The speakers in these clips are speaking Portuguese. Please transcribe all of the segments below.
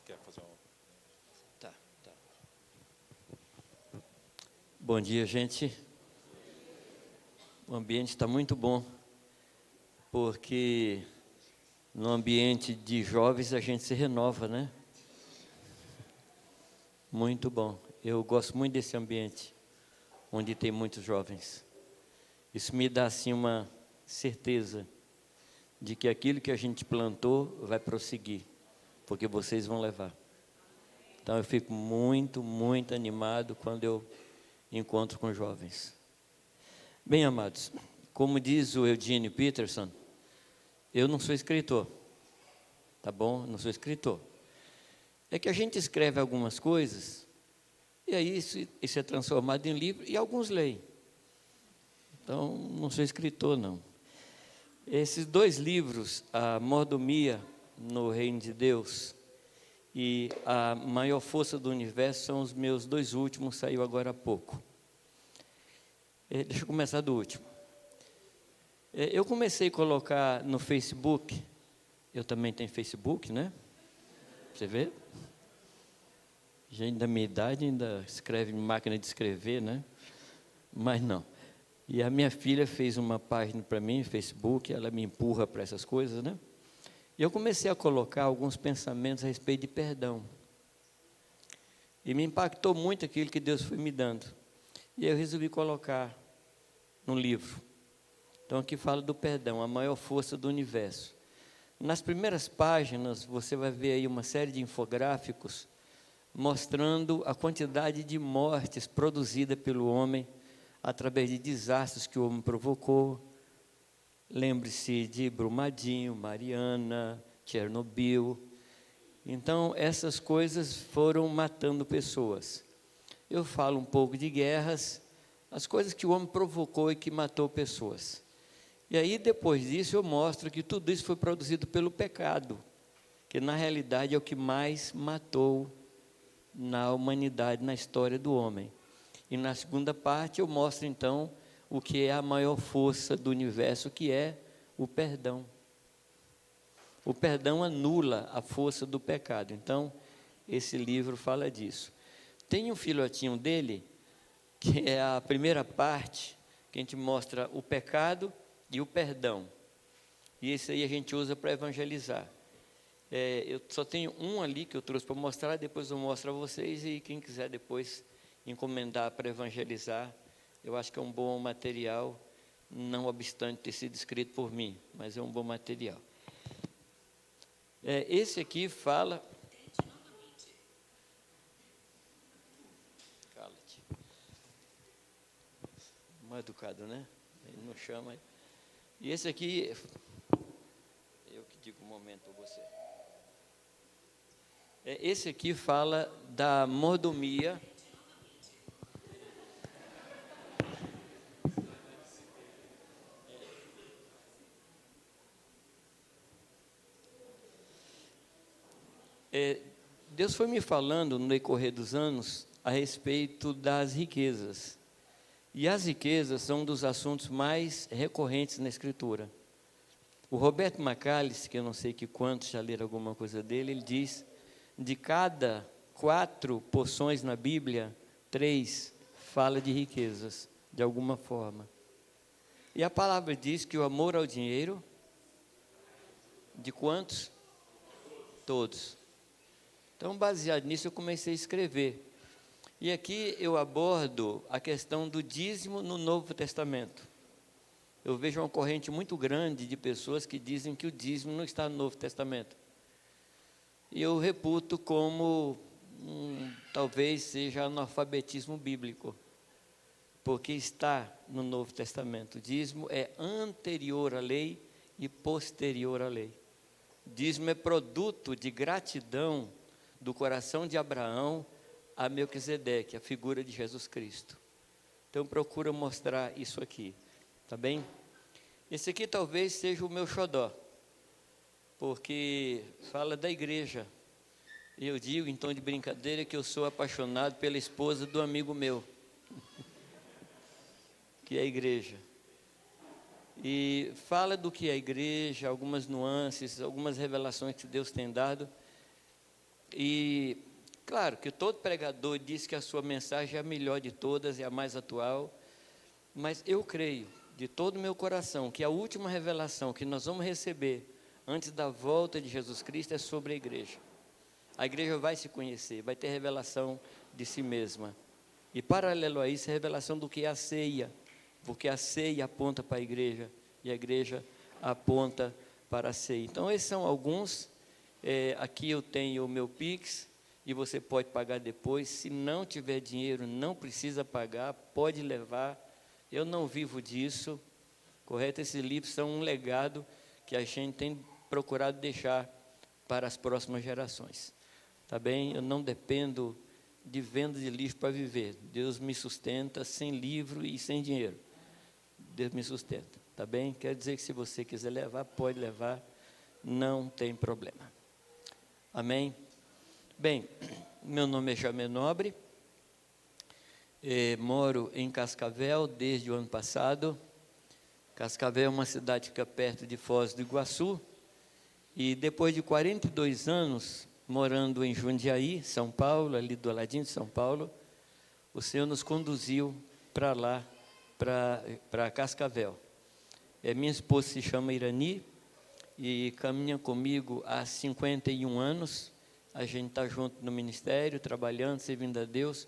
quer fazer uma... Tá. Bom dia, gente. O ambiente está muito bom, porque no ambiente de jovens a gente se renova, né? Muito bom. Eu gosto muito desse ambiente, onde tem muitos jovens. Isso me dá, assim, uma certeza de que aquilo que a gente plantou vai prosseguir, porque vocês vão levar. Então, eu fico muito, muito animado quando eu encontro com jovens. Bem, amados, como diz o Eugene Peterson, eu não sou escritor, tá bom? Não sou escritor. É que a gente escreve algumas coisas, e aí isso é transformado em livro, e alguns leem. Então, não sou escritor, não. Esses dois livros, A Mordomia no Reino de Deus e A Maior Força do Universo, são os meus dois últimos, saiu agora há pouco. Deixa eu começar do último. Eu comecei a colocar no Facebook, eu também tenho Facebook, né? Você vê? Gente da minha idade ainda escreve em máquina de escrever, né? Mas não. E a minha filha fez uma página para mim, Facebook, ela me empurra para essas coisas, né? E eu comecei a colocar alguns pensamentos a respeito de perdão. E me impactou muito aquilo que Deus foi me dando. E eu resolvi colocar no livro. Então, aqui fala do perdão, a maior força do universo. Nas primeiras páginas, você vai ver aí uma série de infográficos mostrando a quantidade de mortes produzida pelo homem através de desastres que o homem provocou. Lembre-se de Brumadinho, Mariana, Chernobyl. Então, essas coisas foram matando pessoas. Eu falo um pouco de guerras, as coisas que o homem provocou e que matou pessoas. E aí, depois disso, eu mostro que tudo isso foi produzido pelo pecado, que na realidade é o que mais matou na humanidade, na história do homem. E na segunda parte eu mostro então o que é a maior força do universo, que é o perdão. O perdão anula a força do pecado. Então, esse livro fala disso. Tem um filhotinho dele, que é a primeira parte, que a gente mostra o pecado e o perdão. E esse aí a gente usa para evangelizar. Eu só tenho um ali que eu trouxe para mostrar, depois eu mostro a vocês, e quem quiser depois encomendar para evangelizar, eu acho que é um bom material, não obstante ter sido escrito por mim, mas é um bom material. Esse aqui fala... Cala-te. Mal educado, né? Ele não chama. E esse aqui, eu que digo um momento para você. Esse aqui fala da mordomia. Deus foi me falando no decorrer dos anos a respeito das riquezas. E as riquezas são um dos assuntos mais recorrentes na Escritura. O Roberto Macallis, que eu não sei que quantos já leram alguma coisa dele, ele diz: de cada 4 porções na Bíblia, 3 fala de riquezas, de alguma forma. E a palavra diz que o amor ao dinheiro, de quantos? Todos. Então, baseado nisso, eu comecei a escrever. E aqui eu abordo a questão do dízimo no Novo Testamento. Eu vejo uma corrente muito grande de pessoas que dizem que o dízimo não está no Novo Testamento. E eu reputo como, talvez seja analfabetismo bíblico, porque está no Novo Testamento. O dízimo é anterior à lei e posterior à lei. O dízimo é produto de gratidão do coração de Abraão a Melquisedeque, a figura de Jesus Cristo. Então, procuro mostrar isso aqui, tá bem? Esse aqui talvez seja o meu xodó, porque fala da igreja. Eu digo, em tom de brincadeira, que eu sou apaixonado pela esposa do amigo meu, que é a igreja. E fala do que é a igreja, algumas nuances, algumas revelações que Deus tem dado. E, claro, que todo pregador diz que a sua mensagem é a melhor de todas, é a mais atual, mas eu creio, de todo o meu coração, que a última revelação que nós vamos receber antes da volta de Jesus Cristo é sobre a igreja. A igreja vai se conhecer, vai ter revelação de si mesma. E paralelo a isso, a revelação do que é a ceia, porque a ceia aponta para a igreja e a igreja aponta para a ceia. Então, esses são alguns. Aqui eu tenho o meu Pix e você pode pagar depois. Se não tiver dinheiro, não precisa pagar, pode levar. Eu não vivo disso, correto? Esses livros são um legado que a gente tem procurado deixar para as próximas gerações. Tá bem? Eu não dependo de venda de livro para viver. Deus me sustenta sem livro e sem dinheiro. Deus me sustenta, tá bem? Quer dizer que se você quiser levar, pode levar, não tem problema. Amém? Bem, meu nome é Jamé Nobre, moro em Cascavel desde o ano passado. Cascavel é uma cidade que fica perto de Foz do Iguaçu, e depois de 42 anos morando em Jundiaí, São Paulo, ali do ladinho de São Paulo, o Senhor nos conduziu para lá, para Cascavel. Minha esposa se chama Irani e caminha comigo há 51 anos. A gente está junto no ministério, trabalhando, servindo a Deus.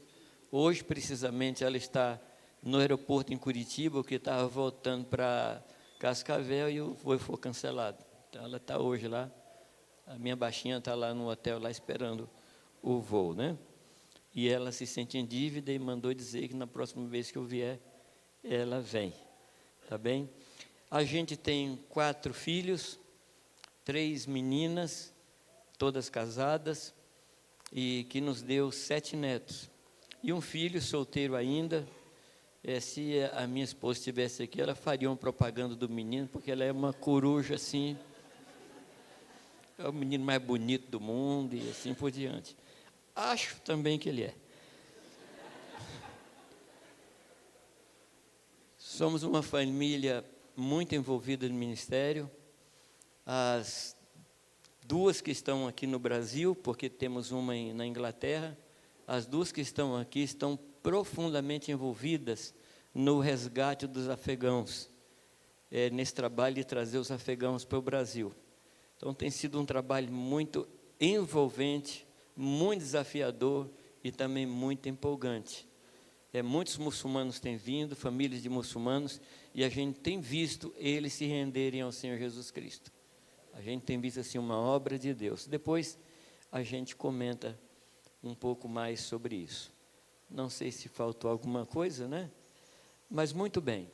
Hoje, precisamente, ela está no aeroporto em Curitiba, porque estava voltando para Cascavel e o voo foi cancelado. Então, ela está hoje lá. A minha baixinha está lá no hotel, lá esperando o voo, né? E ela se sente em dívida e mandou dizer que na próxima vez que eu vier, ela vem. Tá bem? A gente tem 4 filhos, 3 meninas, todas casadas, e que nos deu 7 netos. E um filho solteiro ainda. Se a minha esposa estivesse aqui, ela faria uma propaganda do menino, porque ela é uma coruja assim, é o menino mais bonito do mundo e assim por diante. Acho também que ele é. Somos uma família muito envolvida no ministério. As 2 que estão aqui no Brasil, porque temos uma na Inglaterra, as 2 que estão aqui estão profundamente envolvidas no resgate dos afegãos, nesse trabalho de trazer os afegãos para o Brasil. Então, tem sido um trabalho muito envolvente, muito desafiador e também muito empolgante. Muitos muçulmanos têm vindo, famílias de muçulmanos, e a gente tem visto eles se renderem ao Senhor Jesus Cristo. A gente tem visto assim uma obra de Deus. Depois a gente comenta um pouco mais sobre isso. Não sei se faltou alguma coisa, né? Mas muito bem.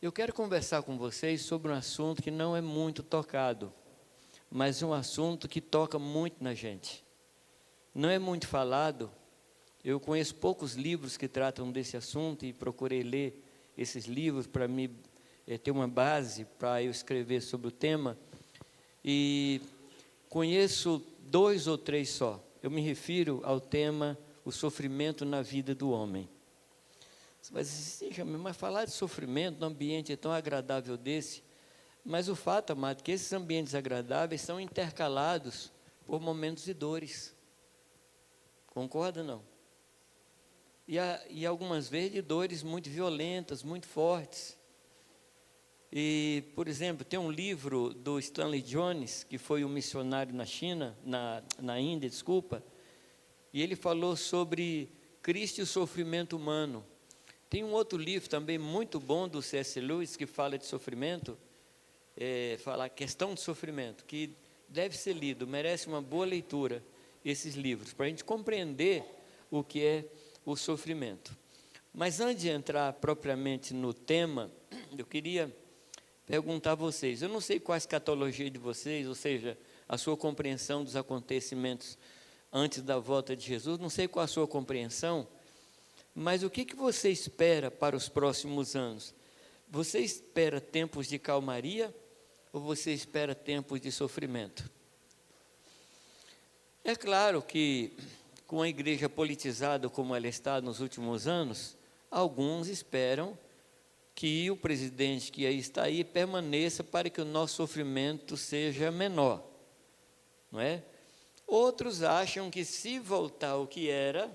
Eu quero conversar com vocês sobre um assunto que não é muito tocado, mas um assunto que toca muito na gente. Não é muito falado. Eu conheço poucos livros que tratam desse assunto e procurei ler esses livros para me ter uma base para eu escrever sobre o tema. E conheço 2 ou 3 só. Eu me refiro ao tema, o sofrimento na vida do homem. Mas falar de sofrimento num ambiente tão agradável desse, mas o fato, amado, é que esses ambientes agradáveis são intercalados por momentos de dores. Concorda, não? E algumas vezes de dores muito violentas, muito fortes. E, por exemplo, tem um livro do Stanley Jones, que foi um missionário na China, na Índia, desculpa, e ele falou sobre Cristo e o sofrimento humano. Tem um outro livro também muito bom do C.S. Lewis, que fala de sofrimento, fala a questão de sofrimento, que deve ser lido, merece uma boa leitura, esses livros, para a gente compreender o que é o sofrimento. Mas antes de entrar propriamente no tema, eu queria perguntar a vocês, eu não sei qual a escatologia de vocês, ou seja, a sua compreensão dos acontecimentos antes da volta de Jesus, não sei qual a sua compreensão, mas o que você espera para os próximos anos? Você espera tempos de calmaria ou você espera tempos de sofrimento? É claro que, com a igreja politizada como ela está nos últimos anos, alguns esperam que o presidente que aí está aí permaneça para que o nosso sofrimento seja menor, não é? Outros acham que se voltar ao que era,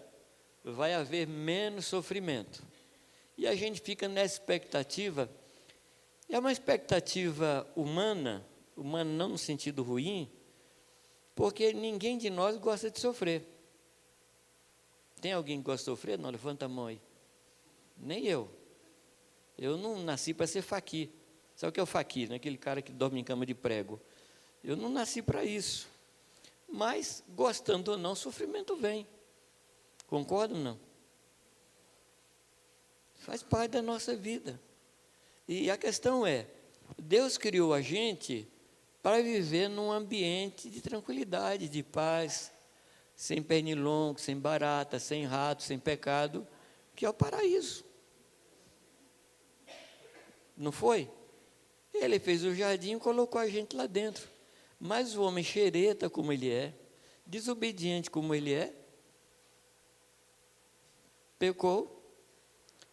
vai haver menos sofrimento. E a gente fica nessa expectativa. É uma expectativa humana não no sentido ruim, porque ninguém de nós gosta de sofrer. Tem alguém que gosta de sofrer? Não, levanta a mão aí. Nem eu. Eu não nasci para ser faqui. Sabe o que é o faqui? Né? Aquele cara que dorme em cama de prego. Eu não nasci para isso. Mas, gostando ou não, sofrimento vem. Concordam ou não? Faz parte da nossa vida. E a questão é, Deus criou a gente para viver num ambiente de tranquilidade, de paz, sem pernilongo, sem barata, sem rato, sem pecado, que é o paraíso. Não foi? Ele fez o jardim e colocou a gente lá dentro. Mas o homem xereta como ele é, desobediente como ele é, pecou,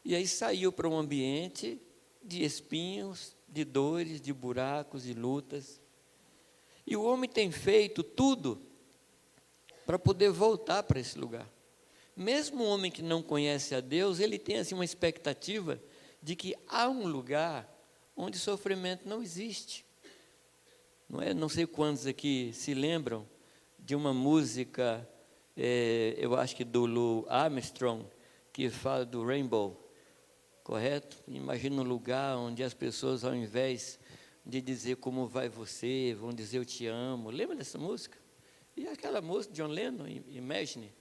e aí saiu para um ambiente de espinhos, de dores, de buracos, de lutas. E o homem tem feito tudo para poder voltar para esse lugar. Mesmo um homem que não conhece a Deus, ele tem assim uma expectativa de que há um lugar onde sofrimento não existe. Não é? Não sei quantos aqui se lembram de uma música, eu acho que do Lou Armstrong, que fala do Rainbow, correto? Imagina um lugar onde as pessoas, ao invés de dizer como vai você, vão dizer eu te amo. Lembra dessa música? E aquela música, John Lennon, Imagine.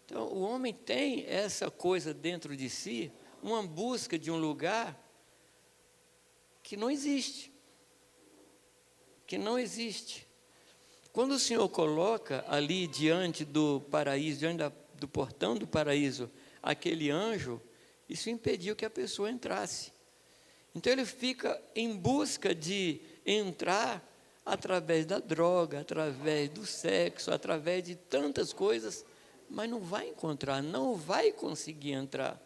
Então, o homem tem essa coisa dentro de si, uma busca de um lugar que não existe. Que não existe. Quando o Senhor coloca ali diante do paraíso, diante do portão do paraíso, aquele anjo, isso impediu que a pessoa entrasse. Então ele fica em busca de entrar através da droga, através do sexo, através de tantas coisas, mas não vai encontrar, não vai conseguir entrar.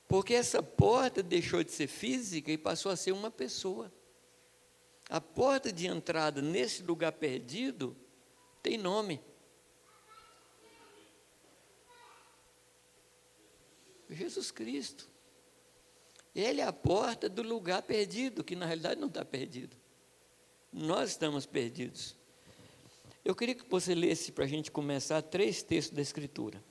Porque essa porta deixou de ser física e passou a ser uma pessoa. A porta de entrada nesse lugar perdido tem nome. Jesus Cristo. Ele é a porta do lugar perdido, que na realidade não está perdido. Nós estamos perdidos. Eu queria que você lesse para a gente começar 3 textos da Escritura.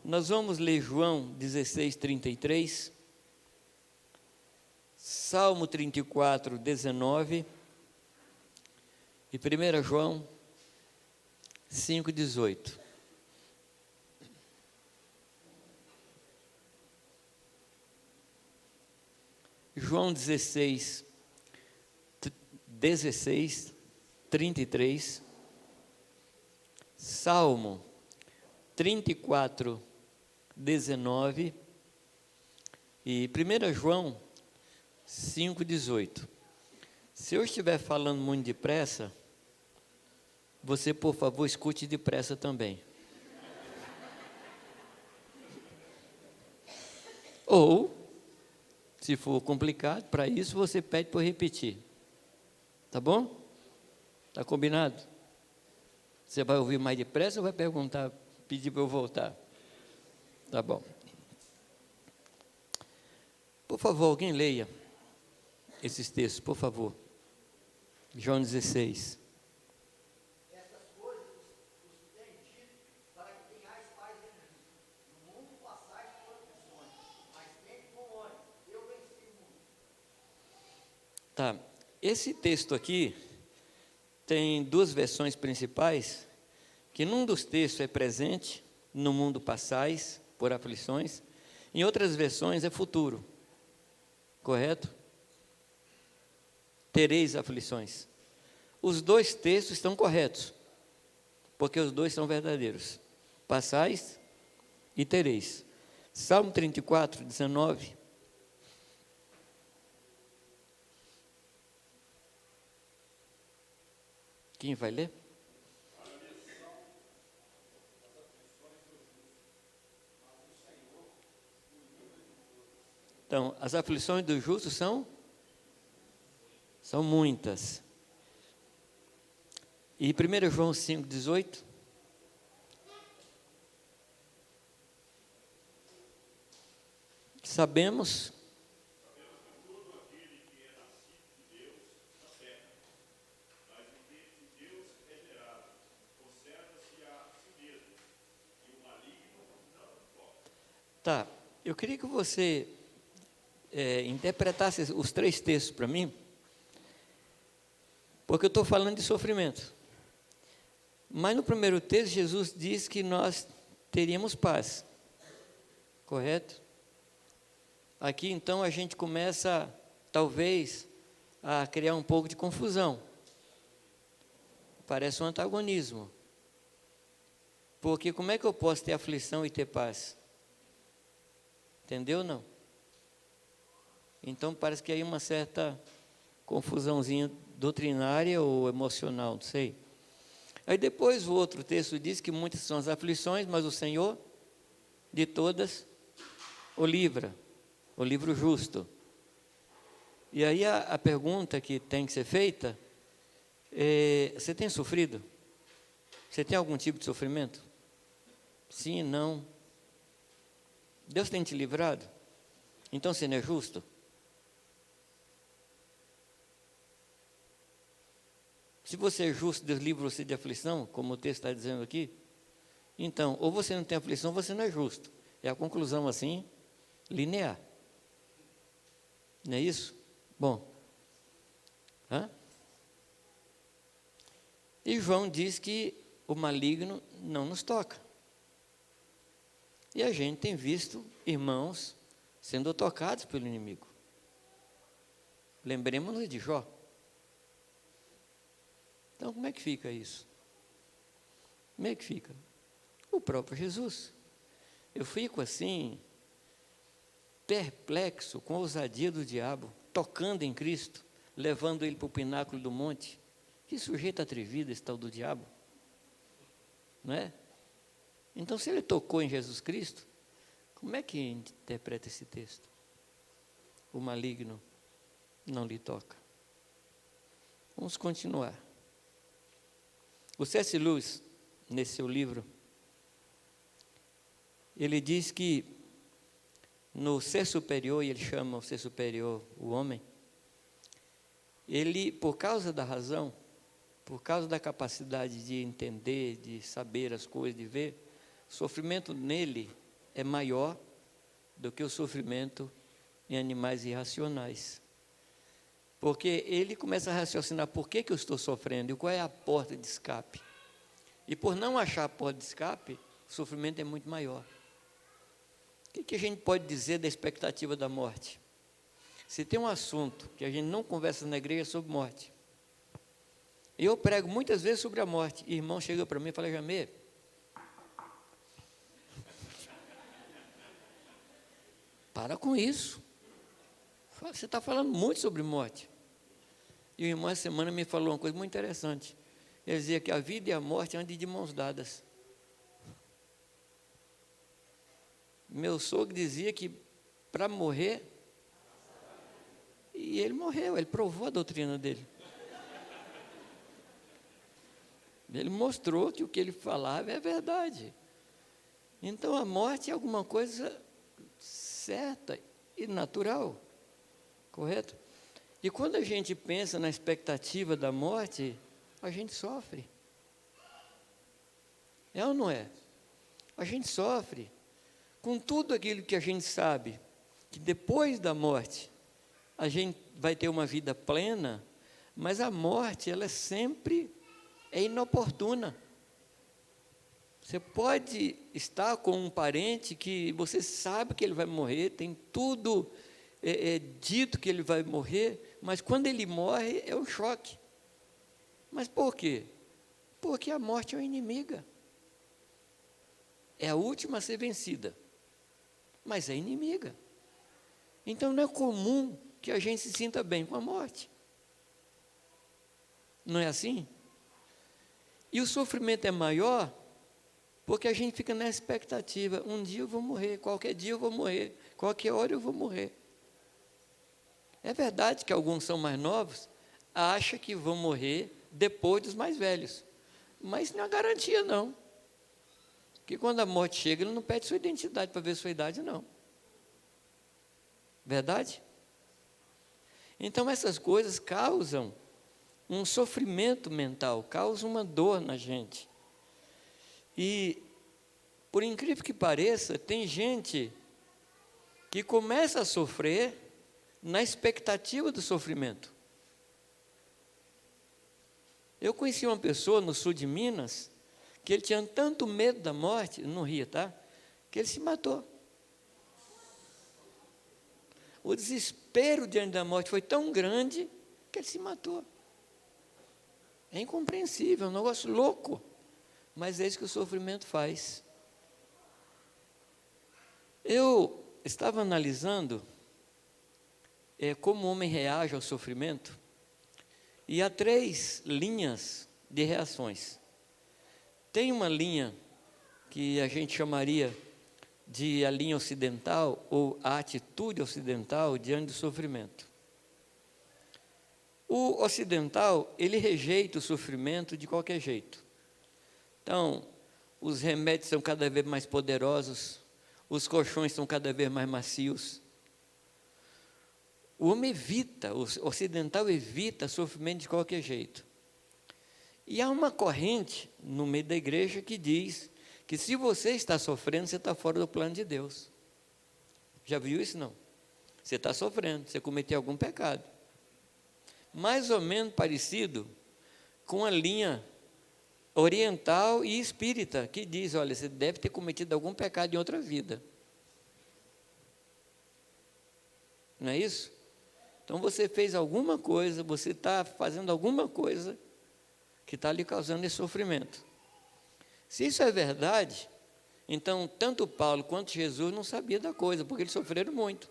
Nós vamos ler João 16, 33, Salmo 34, 19 e 1 João 5, 18. João 16, 33, Salmo 34, 19 e 1 João 5, 18. Se eu estiver falando muito depressa, você, por favor, escute depressa também. Ou, se for complicado, para isso você pede para eu repetir. Tá bom? Tá combinado? Você vai ouvir mais depressa ou vai perguntar, pedir para eu voltar? Tá bom. Por favor, alguém leia esses textos, por favor. João 16. Essas coisas vos tenho dito para que tenhais paz em mim. No mundo passais por aflições, mas tende bom ânimo, eu venci o mundo. Tá. Esse texto aqui tem 2 versões principais, que num dos textos é presente, no mundo passais por aflições, em outras versões é futuro. Correto? Tereis aflições. Os 2 textos estão corretos, porque os 2 são verdadeiros. Passais e tereis. Salmo 34, 19. Quem vai ler? Então, as aflições do justo são São muitas. E 1 João 5,18. Sabemos Tá, eu queria que você interpretasse os 3 textos para mim, porque eu estou falando de sofrimento. Mas no primeiro texto, Jesus diz que nós teríamos paz, correto? Aqui, então, a gente começa, talvez, a criar um pouco de confusão. Parece um antagonismo. Porque como é que eu posso ter aflição e ter paz? Entendeu ou não? Então parece que aí uma certa confusãozinha doutrinária ou emocional, não sei. Aí depois o outro texto diz que muitas são as aflições, mas o Senhor de todas o livra, o livra o justo. E aí a pergunta que tem que ser feita é: você tem sofrido? Você tem algum tipo de sofrimento? Sim, não. Deus tem te livrado? Então você não é justo? Se você é justo, Deus livra você de aflição, como o texto está dizendo aqui. Então, ou você não tem aflição, ou você não é justo. É a conclusão assim, linear. Não é isso? Bom. E João diz que o maligno não nos toca. E a gente tem visto irmãos sendo tocados pelo inimigo. Lembremos-nos de Jó. Então, como é que fica isso? Como é que fica? O próprio Jesus. Eu fico assim, perplexo com a ousadia do diabo, tocando em Cristo, levando ele para o pináculo do monte. Que sujeito atrevido esse tal do diabo. Não é? Então, se ele tocou em Jesus Cristo, como é que interpreta esse texto? O maligno não lhe toca. Vamos continuar. O C.S. Lewis, nesse seu livro, ele diz que no ser superior, e ele chama o ser superior o homem, ele, por causa da razão, por causa da capacidade de entender, de saber as coisas, de ver, o sofrimento nele é maior do que o sofrimento em animais irracionais. Porque ele começa a raciocinar por que eu estou sofrendo e qual é a porta de escape. E por não achar a porta de escape, o sofrimento é muito maior. O que a gente pode dizer da expectativa da morte? Se tem um assunto que a gente não conversa na igreja, é sobre morte. Eu prego muitas vezes sobre a morte. E irmão chega para mim e fala: Jamê, para com isso. Você está falando muito sobre morte. E o irmão essa semana me falou uma coisa muito interessante. Ele dizia que a vida e a morte andam de mãos dadas. Meu sogro dizia que para morrer, e ele morreu, ele provou a doutrina dele. Ele mostrou que o que ele falava é verdade. Então a morte é alguma coisa certa e natural, correto? E quando a gente pensa na expectativa da morte, a gente sofre. É ou não é? A gente sofre com tudo aquilo que a gente sabe, que depois da morte a gente vai ter uma vida plena, mas a morte, ela sempre é inoportuna. Você pode estar com um parente que você sabe que ele vai morrer, tem tudo dito que ele vai morrer, mas quando ele morre é um choque. Mas por quê? Porque a morte é uma inimiga. É a última a ser vencida, mas é inimiga. Então não é comum que a gente se sinta bem com a morte. Não é assim? E o sofrimento é maior porque a gente fica na expectativa: um dia eu vou morrer, qualquer dia eu vou morrer, qualquer hora eu vou morrer. É verdade que alguns são mais novos, acha que vão morrer depois dos mais velhos. Mas não é garantia, não. Porque quando a morte chega, ele não pede sua identidade para ver sua idade, não. Verdade? Então, essas coisas causam um sofrimento mental, causam uma dor na gente. E, por incrível que pareça, tem gente que começa a sofrer na expectativa do sofrimento. Eu conheci uma pessoa no sul de Minas, que ele tinha tanto medo da morte, não ria, tá? Que ele se matou. O desespero diante da morte foi tão grande que ele se matou. É incompreensível, é um negócio louco. Mas é isso que o sofrimento faz. Eu estava analisando como o homem reage ao sofrimento, e há 3 linhas de reações. Tem uma linha que a gente chamaria de a linha ocidental, ou a atitude ocidental diante do sofrimento. O ocidental, ele rejeita o sofrimento de qualquer jeito. Então, os remédios são cada vez mais poderosos, os colchões são cada vez mais macios. O homem evita, o ocidental evita sofrimento de qualquer jeito. E há uma corrente no meio da igreja que diz que se você está sofrendo, você está fora do plano de Deus. Já viu isso? Não? Você está sofrendo, você cometeu algum pecado. Mais ou menos parecido com a linha oriental e espírita, que diz, olha, você deve ter cometido algum pecado em outra vida. Não é isso? Então você fez alguma coisa, você está fazendo alguma coisa que está lhe causando esse sofrimento. Se isso é verdade, então tanto Paulo quanto Jesus não sabiam da coisa, porque eles sofreram muito.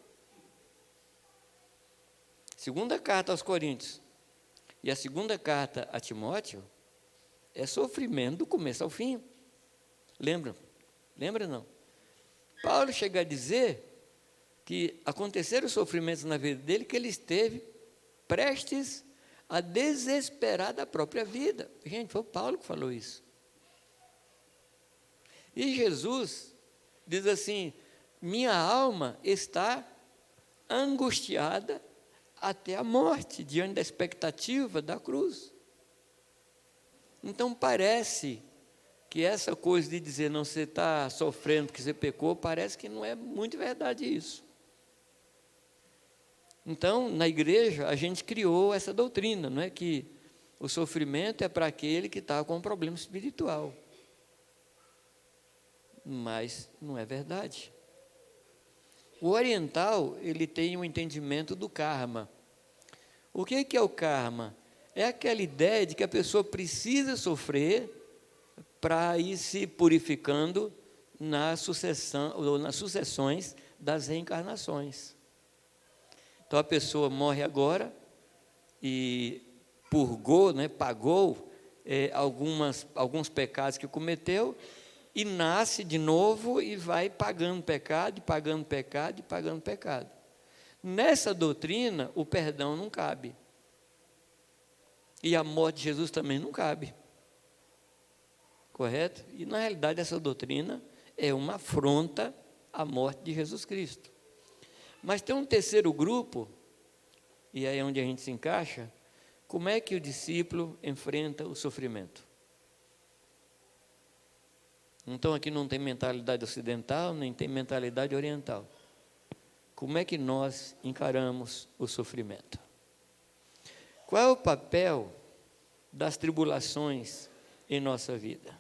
Segunda carta aos Coríntios e a segunda carta a Timóteo é sofrimento do começo ao fim. Lembram? Lembra não? Paulo chega a dizer que aconteceram sofrimentos na vida dele que ele esteve prestes a desesperar da própria vida. Gente, foi o Paulo que falou isso. E Jesus diz assim: minha alma está angustiada até a morte, diante da expectativa da cruz. Então parece que essa coisa de dizer não, você está sofrendo porque você pecou, parece que não é muito verdade isso. Então, na igreja, a gente criou essa doutrina, não é, que o sofrimento é para aquele que está com um problema espiritual. Mas não é verdade. O oriental, ele tem um entendimento do karma. O que é o karma? É aquela ideia de que a pessoa precisa sofrer para ir se purificando na sucessão, ou nas sucessões das reencarnações. Então a pessoa morre agora e purgou, né, pagou alguns pecados que cometeu, e nasce de novo e vai pagando pecado, pagando pecado e pagando pecado. Nessa doutrina, o perdão não cabe. E a morte de Jesus também não cabe. Correto? E na realidade essa doutrina é uma afronta à morte de Jesus Cristo. Mas tem um terceiro grupo, e aí é onde a gente se encaixa. Como é que o discípulo enfrenta o sofrimento? Então aqui não tem mentalidade ocidental, nem tem mentalidade oriental. Como é que nós encaramos o sofrimento? Qual é o papel das tribulações em nossa vida?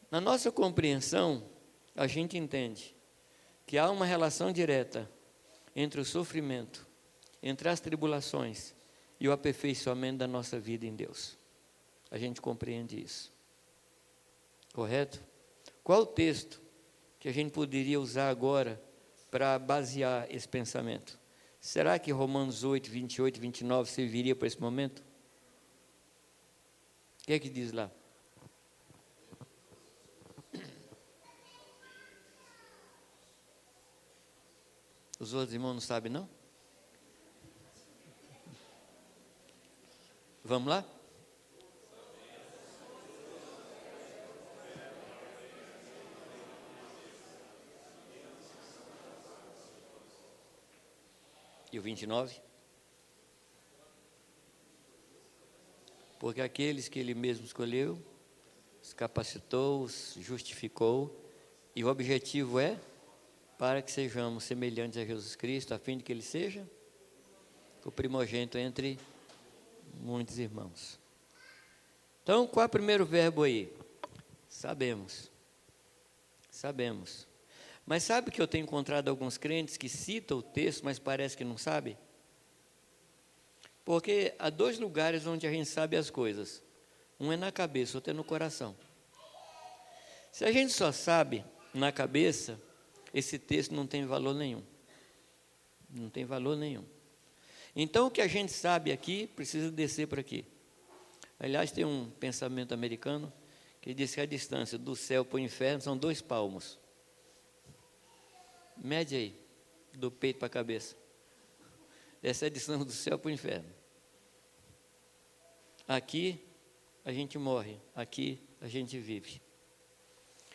Na nossa compreensão, a gente entende que há uma relação direta entre o sofrimento, entre as tribulações e o aperfeiçoamento da nossa vida em Deus. A gente compreende isso. Correto? Qual o texto que a gente poderia usar agora para basear esse pensamento? Será que Romanos 8, 28 e 29 serviria para esse momento? O que é que diz lá? Os outros irmãos não sabem, não? Vamos lá? E o 29? Porque aqueles que ele mesmo escolheu, os capacitou, os justificou, e o objetivo é para que sejamos semelhantes a Jesus Cristo, a fim de que ele seja o primogênito entre muitos irmãos. Então, qual é o primeiro verbo aí? Sabemos. Sabemos. Mas sabe que eu tenho encontrado alguns crentes que citam o texto, mas parece que não sabe? Porque há dois lugares onde a gente sabe as coisas. Um é na cabeça, outro é no coração. Se a gente só sabe na cabeça, esse texto não tem valor nenhum. Não tem valor nenhum. Então, o que a gente sabe aqui, precisa descer para aqui. Aliás, tem um pensamento americano que diz que a distância do céu para o inferno são 2 palmos. Mede aí, do peito para a cabeça. Essa é a distância do céu para o inferno. Aqui a gente morre, aqui a gente vive.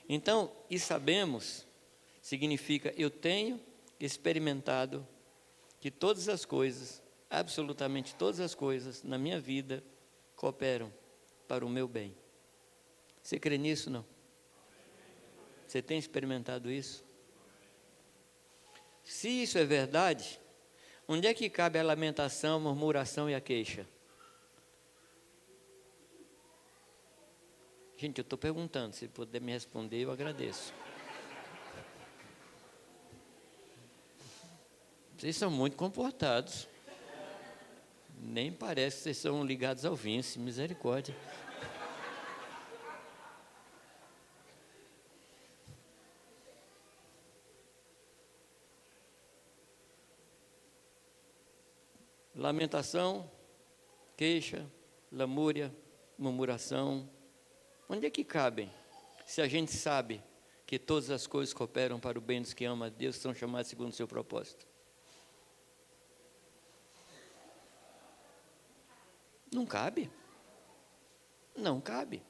Então, e sabemos, significa eu tenho experimentado que todas as coisas, absolutamente todas as coisas na minha vida cooperam para o meu bem. Você crê nisso, não? Você tem experimentado isso? Se isso é verdade, onde é que cabe a lamentação, a murmuração e a queixa? Gente, eu estou perguntando, se puder me responder, eu agradeço. Vocês são muito comportados. Nem parece que vocês são ligados ao Vince, misericórdia. Lamentação, queixa, lamúria, murmuração. Onde é que cabem? Se a gente sabe que todas as coisas cooperam para o bem dos que amam a Deus, que são chamados segundo o seu propósito. Não cabe. Não cabe.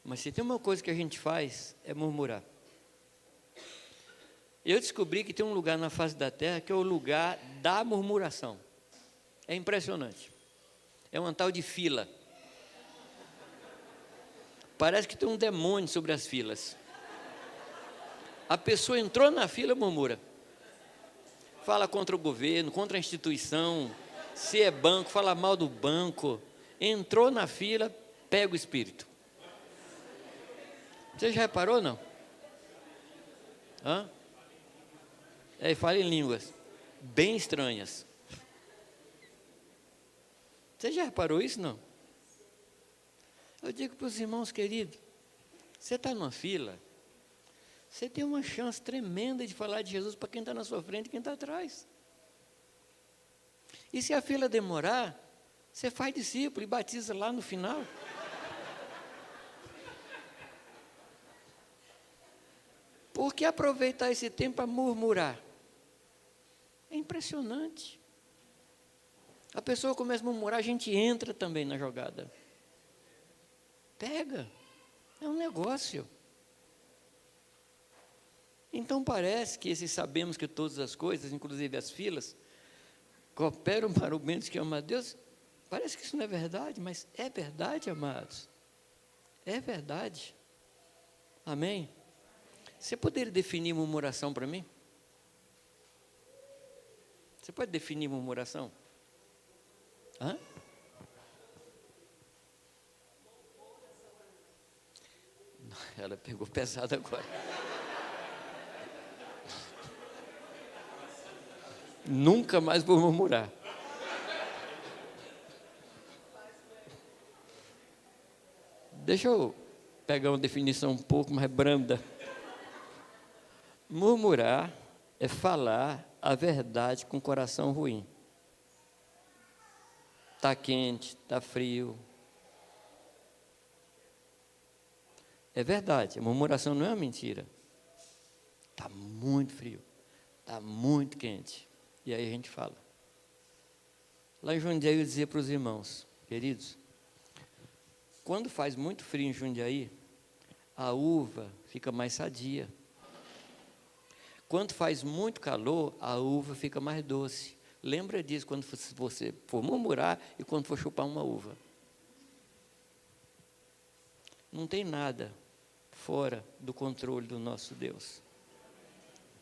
Mas se tem uma coisa que a gente faz, é murmurar. Eu descobri que tem um lugar na face da terra que é o lugar da murmuração. É impressionante. É um tal de fila. Parece que tem um demônio sobre as filas. A pessoa entrou na fila, murmura. Fala contra o governo, contra a instituição. Se é banco, fala mal do banco. Entrou na fila, pega o espírito. Você já reparou, não? Hã? Fala em línguas bem estranhas. Você já reparou isso, não? Eu digo para os irmãos queridos, você está numa fila, você tem uma chance tremenda de falar de Jesus para quem está na sua frente e quem está atrás. E se a fila demorar, você faz discípulo e batiza lá no final. Por que aproveitar esse tempo para murmurar? É impressionante. A pessoa começa a murmurar, a gente entra também na jogada. Pega. É um negócio. Então parece que esses sabemos que todas as coisas, inclusive as filas, cooperam para o bem dos que amam a Deus. Parece que isso não é verdade, mas é verdade, amados. É verdade. Amém? Você poderia definir murmuração para mim? Você pode definir murmuração? Hã? Ela pegou pesado agora. Nunca mais vou murmurar. Deixa eu pegar uma definição um pouco mais branda. Murmurar é falar a verdade com o coração ruim. Está quente, está frio. É verdade, a murmuração não é uma mentira. Está muito frio, está muito quente. E aí a gente fala. Lá em Jundiaí eu dizia para os irmãos, Queridos, quando faz muito frio em Jundiaí, a uva fica mais sadia. Quando faz muito calor, a uva fica mais doce. Lembra disso quando você for murmurar e quando for chupar uma uva. Não tem nada fora do controle do nosso Deus.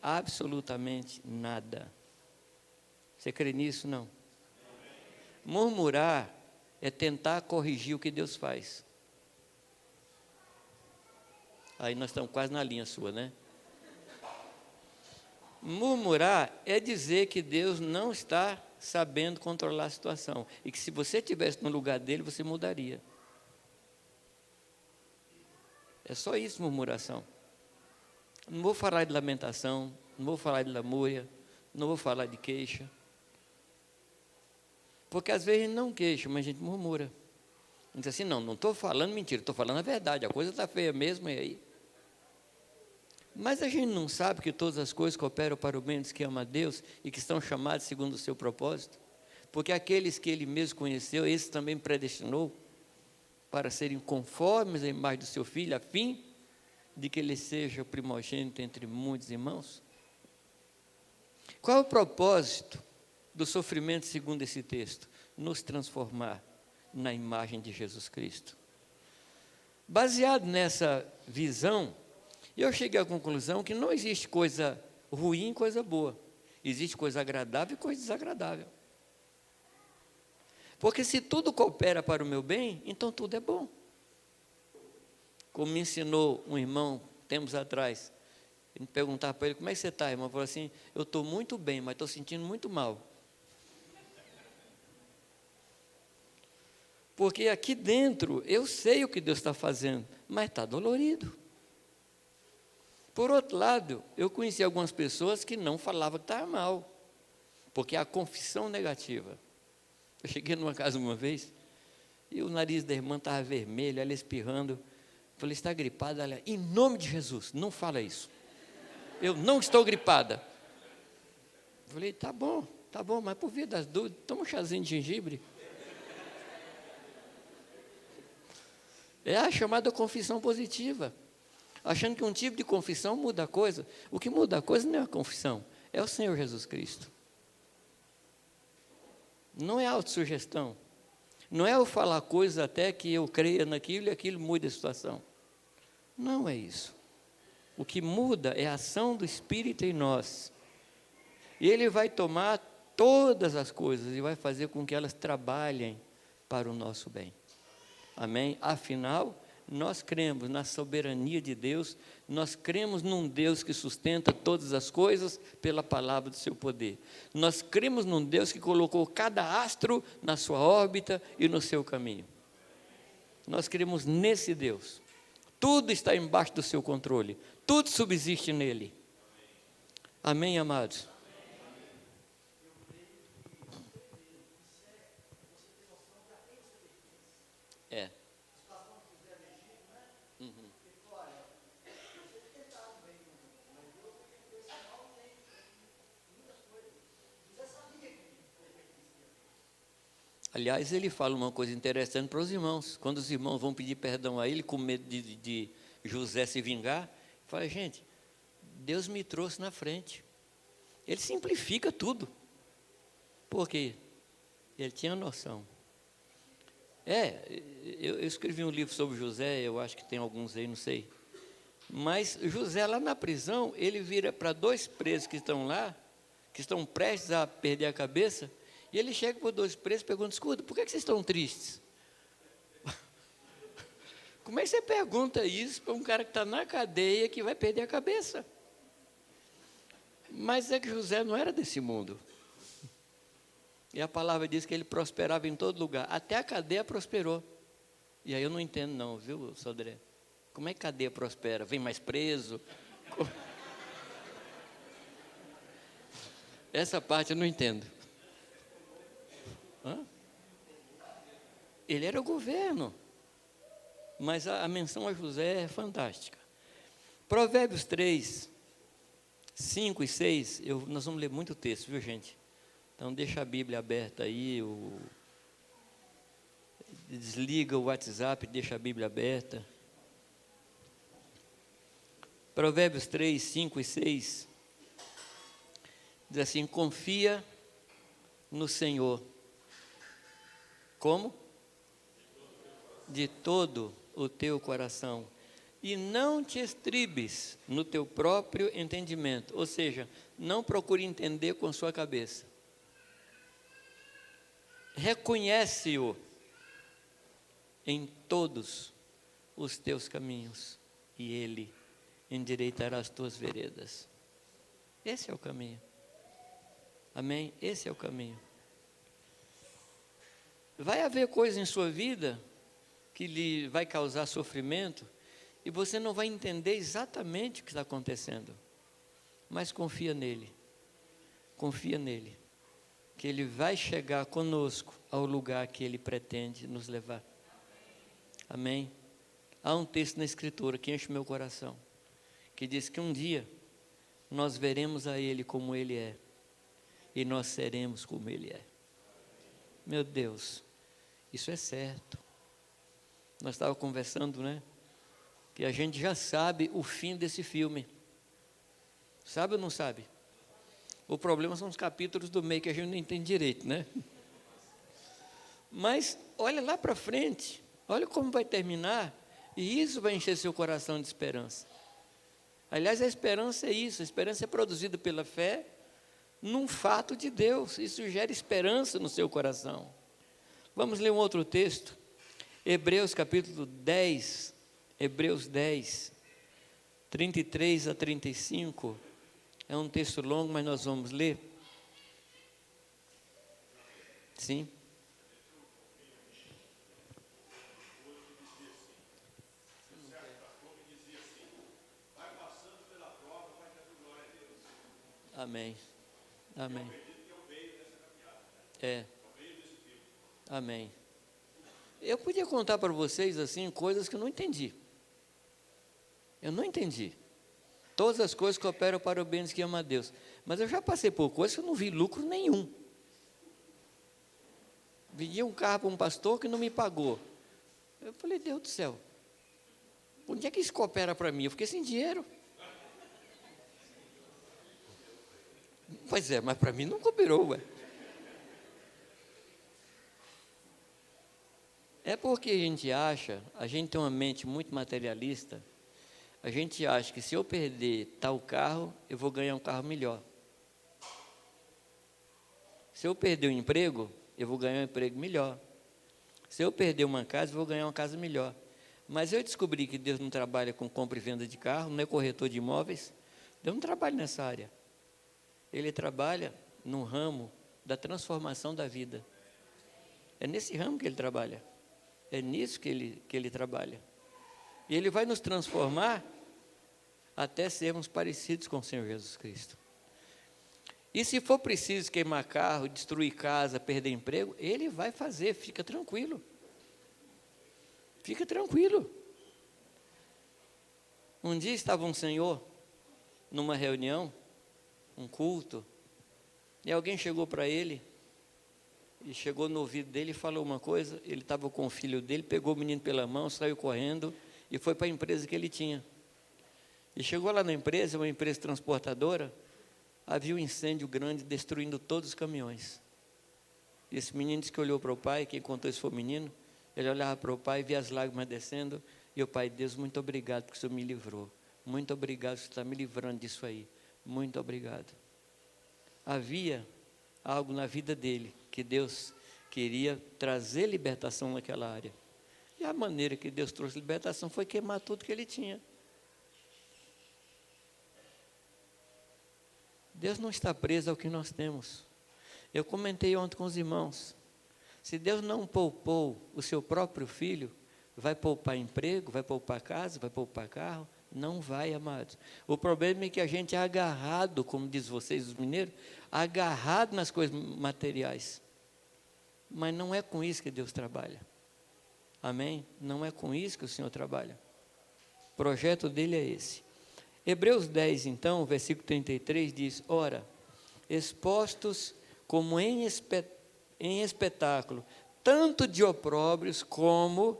Absolutamente nada. Você crê nisso? Não. Murmurar é tentar corrigir o que Deus faz. Aí nós estamos quase na linha sua, né? Murmurar é dizer que Deus não está sabendo controlar a situação. E que se você estivesse no lugar dele, você mudaria. É só isso, murmuração. Não vou falar de lamentação, não vou falar de lamúria, não vou falar de queixa. Porque às vezes a gente não queixa, mas a gente murmura. A gente diz assim, não estou falando mentira, estou falando a verdade, a coisa está feia mesmo, e aí? Mas a gente não sabe que todas as coisas cooperam para o bem dos que amam a Deus e que estão chamados segundo o seu propósito? Porque aqueles que ele mesmo conheceu, esse também predestinou para serem conformes à imagem do seu Filho, a fim de que ele seja o primogênito entre muitos irmãos? Qual é o propósito do sofrimento segundo esse texto? Nos transformar na imagem de Jesus Cristo. Baseado nessa visão, eu cheguei à conclusão que não existe coisa ruim e coisa boa. Existe coisa agradável e coisa desagradável. Porque se tudo coopera para o meu bem, então tudo é bom. Como me ensinou um irmão, tempos atrás, eu perguntava para ele, como é que você está, irmão? Ele falou assim, eu estou muito bem, mas estou sentindo muito mal. Porque aqui dentro, eu sei o que Deus está fazendo, mas está dolorido. Por outro lado, eu conheci algumas pessoas que não falavam que estava mal, porque é a confissão negativa. Eu cheguei numa casa uma vez, e o nariz da irmã estava vermelho, ela espirrando. Falei, está gripada? Ela, em nome de Jesus, não fala isso. Eu não estou gripada. Falei, tá bom, mas por via das dúvidas, toma um chazinho de gengibre. É a chamada confissão positiva. Achando que um tipo de confissão muda a coisa. O que muda a coisa não é a confissão, é o Senhor Jesus Cristo. Não é autossugestão. Não é eu falar coisas até que eu creia naquilo e aquilo mude a situação. Não é isso. O que muda é a ação do Espírito em nós. E Ele vai tomar todas as coisas e vai fazer com que elas trabalhem para o nosso bem. Amém? Afinal, nós cremos na soberania de Deus, nós cremos num Deus que sustenta todas as coisas pela palavra do seu poder. Nós cremos num Deus que colocou cada astro na sua órbita e no seu caminho. Nós cremos nesse Deus. Tudo está embaixo do seu controle, tudo subsiste nele. Amém, amados? É. Aliás, ele fala uma coisa interessante para os irmãos. Quando os irmãos vão pedir perdão a ele, com medo de José se vingar, fala, gente, Deus me trouxe na frente. Ele simplifica tudo. Por quê? Ele tinha noção. Eu escrevi um livro sobre José, eu acho que tem alguns aí, não sei. Mas José, lá na prisão, ele vira para dois presos que estão lá, que estão prestes a perder a cabeça, e ele chega para os dois presos e pergunta, escuta, por que vocês estão tristes? Como é que você pergunta isso para um cara que está na cadeia, que vai perder a cabeça? Mas é que José não era desse mundo. E a palavra diz que ele prosperava em todo lugar. Até a cadeia prosperou. E aí eu não entendo não, viu, Sodré? Como é que cadeia prospera? Vem mais preso? Essa parte eu não entendo. Hã? Ele era o governo. Mas a menção a José é fantástica. Provérbios 3, 5 e 6, nós vamos ler muito texto, viu, gente? Então deixa a Bíblia aberta aí. desliga o WhatsApp, deixa a Bíblia aberta. Provérbios 3, 5 e 6 diz assim: confia no Senhor. Como? De todo o teu coração, e não te estribes no teu próprio entendimento, ou seja, não procure entender com a sua cabeça. Reconhece-o em todos os teus caminhos, e ele endireitará as tuas veredas. Esse é o caminho. Amém? Esse é o caminho. Vai haver coisa em sua vida que lhe vai causar sofrimento e você não vai entender exatamente o que está acontecendo, mas confia nele, que ele vai chegar conosco ao lugar que ele pretende nos levar. Amém? Há um texto na Escritura que enche meu coração, que diz que um dia nós veremos a ele como ele é, e nós seremos como ele é. Meu Deus, isso é certo. Nós estávamos conversando, né? Que a gente já sabe o fim desse filme. Sabe ou não sabe? O problema são os capítulos do meio que a gente não entende direito, né? Mas olha lá para frente, olha como vai terminar, e isso vai encher seu coração de esperança. Aliás, a esperança é isso, a esperança é produzida pela fé num fato de Deus. Isso gera esperança no seu coração. Vamos ler um outro texto. Hebreus capítulo 10, Hebreus 10, 33 a 35, é um texto longo, mas nós vamos ler. Sim. Amém, amém. É, amém. Eu podia contar para vocês assim coisas que eu não entendi. Eu não entendi. Todas as coisas cooperam para o bem dos que amam a Deus. Mas eu já passei por coisas que eu não vi lucro nenhum. Vendi um carro para um pastor que não me pagou. Eu falei, Deus do céu, onde é que isso coopera para mim? Eu fiquei sem dinheiro. Pois é, mas para mim não cooperou, ué. É porque a gente tem uma mente muito materialista, a gente acha que se eu perder tal carro, eu vou ganhar um carro melhor. Se eu perder um emprego, eu vou ganhar um emprego melhor. Se eu perder uma casa, eu vou ganhar uma casa melhor. Mas eu descobri que Deus não trabalha com compra e venda de carro, não é corretor de imóveis. Deus não trabalha nessa área. Ele trabalha no ramo da transformação da vida. É nesse ramo que ele trabalha. É nisso que ele trabalha. E ele vai nos transformar até sermos parecidos com o Senhor Jesus Cristo. E se for preciso queimar carro, destruir casa, perder emprego, ele vai fazer, fica tranquilo. Fica tranquilo. Um dia estava um senhor numa reunião, um culto, e alguém chegou para ele, e chegou no ouvido dele e falou uma coisa. Ele estava com o filho dele, pegou o menino pela mão, saiu correndo e foi para a empresa que ele tinha. E chegou lá na empresa, uma empresa transportadora, havia um incêndio grande destruindo todos os caminhões. E esse menino disse que olhou para o pai, quem contou isso foi o menino, ele olhava para o pai, via as lágrimas descendo, e o pai, Deus, muito obrigado porque o Senhor me livrou, muito obrigado por estar me livrando disso aí, muito obrigado. Havia algo na vida dele, que Deus queria trazer libertação naquela área. E a maneira que Deus trouxe libertação foi queimar tudo que ele tinha. Deus não está preso ao que nós temos. Eu comentei ontem com os irmãos, se Deus não poupou o seu próprio filho, vai poupar emprego, vai poupar casa, vai poupar carro? Não vai, amados. O problema é que a gente é agarrado, como diz vocês, os mineiros, agarrado nas coisas materiais. Mas não é com isso que Deus trabalha. Amém? Não é com isso que o Senhor trabalha. O projeto dele é esse. Hebreus 10, então, versículo 33 diz: ora, expostos como em espetáculo tanto de opróbrios como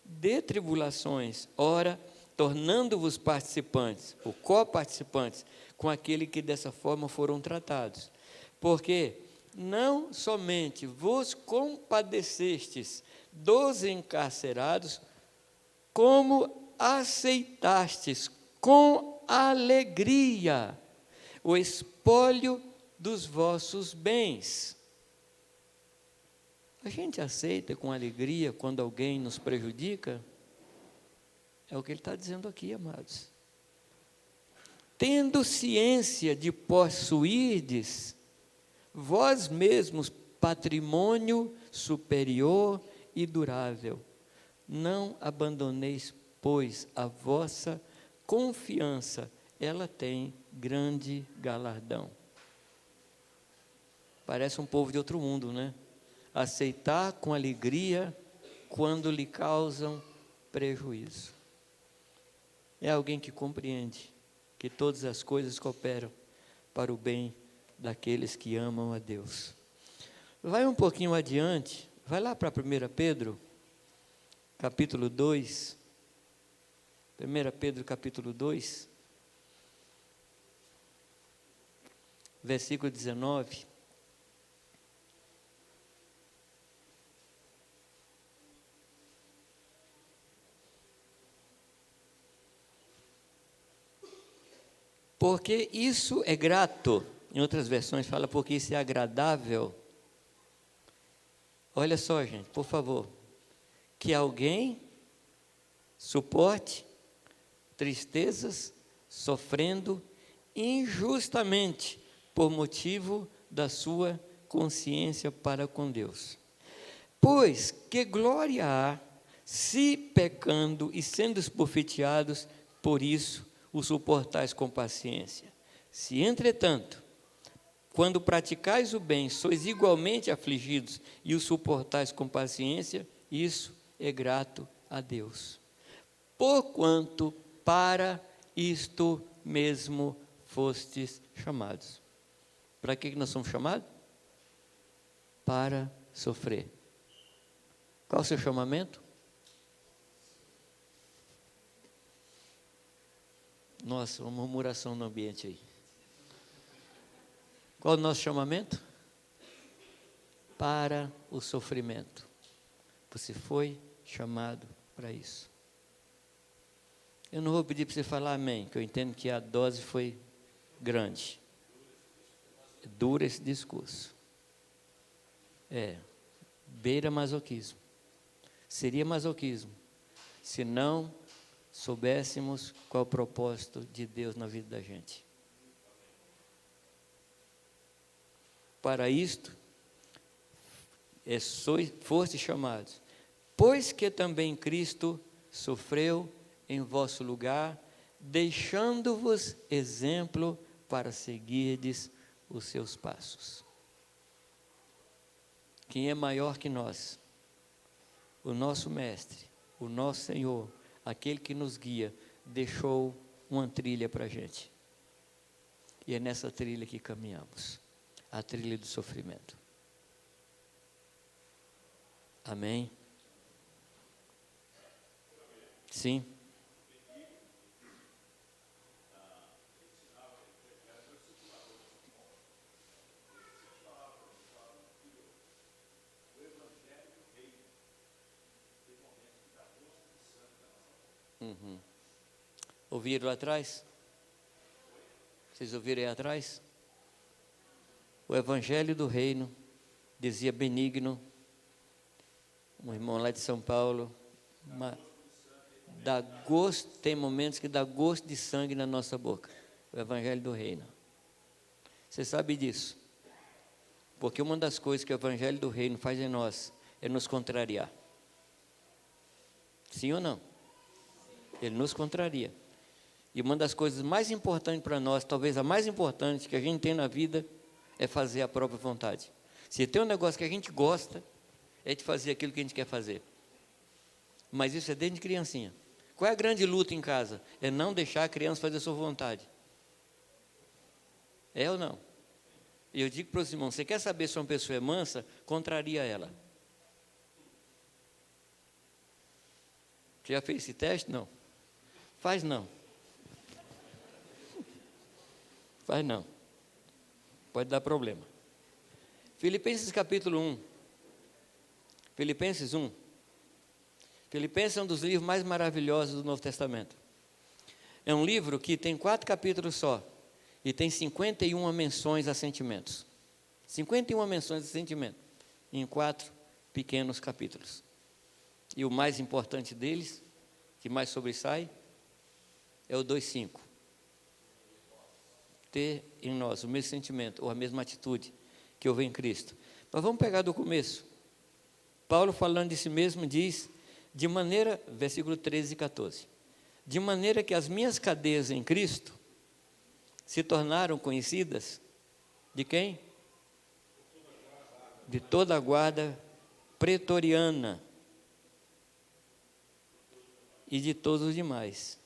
de tribulações, ora, tornando-vos participantes, ou coparticipantes, com aquele que dessa forma foram tratados. Porque não somente vos compadecestes dos encarcerados, como aceitastes com alegria o espólio dos vossos bens. A gente aceita com alegria quando alguém nos prejudica? É o que ele está dizendo aqui, amados. Tendo ciência de possuirdes vós mesmos patrimônio superior e durável, não abandoneis, pois, a vossa confiança, ela tem grande galardão. Parece um povo de outro mundo, né? Aceitar com alegria quando lhe causam prejuízo. É alguém que compreende que todas as coisas cooperam para o bem daqueles que amam a Deus. Vai um pouquinho adiante, vai lá para 1 Pedro, capítulo 2. 1 Pedro, capítulo 2, versículo 19. Porque isso é grato, em outras versões fala porque isso é agradável. Olha só, gente, por favor, que alguém suporte tristezas, sofrendo injustamente por motivo da sua consciência para com Deus. Pois que glória há, se pecando e sendo esbofeteados, por isso o suportais com paciência. Se, entretanto, quando praticais o bem, sois igualmente afligidos e o suportais com paciência, isso é grato a Deus. Porquanto para isto mesmo fostes chamados. Para que nós somos chamados? Para sofrer. Qual o seu chamamento? Nossa, uma murmuração no ambiente aí. Qual o nosso chamamento? Para o sofrimento. Você foi chamado para isso. Eu não vou pedir para você falar amém, que eu entendo que a dose foi grande. É duro esse discurso. Beira masoquismo. Seria masoquismo se não soubéssemos qual é o propósito de Deus na vida da gente. Para isto, foste chamados, pois que também Cristo sofreu em vosso lugar, deixando-vos exemplo para seguirdes os seus passos. Quem é maior que nós? O nosso Mestre, o nosso Senhor, aquele que nos guia, deixou uma trilha para a gente. E é nessa trilha que caminhamos, a trilha do sofrimento. Amém? Sim. Ouviram lá atrás? Vocês ouviram aí atrás? O Evangelho do Reino, dizia Benigno, um irmão lá de São Paulo, dá gosto, tem momentos que dá gosto de sangue na nossa boca. O Evangelho do Reino. Você sabe disso? Porque uma das coisas que o Evangelho do Reino faz em nós é nos contrariar. Sim ou não? Ele nos contraria. E uma das coisas mais importantes para nós, talvez a mais importante que a gente tem na vida, é fazer a própria vontade. Se tem um negócio que a gente gosta, é de fazer aquilo que a gente quer fazer. Mas isso é desde criancinha. Qual é a grande luta em casa? É não deixar a criança fazer a sua vontade. É ou não? E eu digo para os irmãos, você quer saber se uma pessoa é mansa? Contraria ela. Você já fez esse teste? Não. Faz não. Faz não. Pode dar problema. Filipenses capítulo 1. Filipenses 1. Filipenses é um dos livros mais maravilhosos do Novo Testamento. É um livro que tem 4 capítulos só. E tem 51 menções a sentimentos. 51 menções a sentimentos. Em 4 pequenos capítulos. E o mais importante deles, que mais sobressai, é o 2:5. Ter em nós o mesmo sentimento, ou a mesma atitude que houve em Cristo. Mas vamos pegar do começo. Paulo, falando de si mesmo, diz, de maneira, versículo 13 e 14, de maneira que as minhas cadeias em Cristo se tornaram conhecidas de quem? De toda a guarda pretoriana e de todos os demais.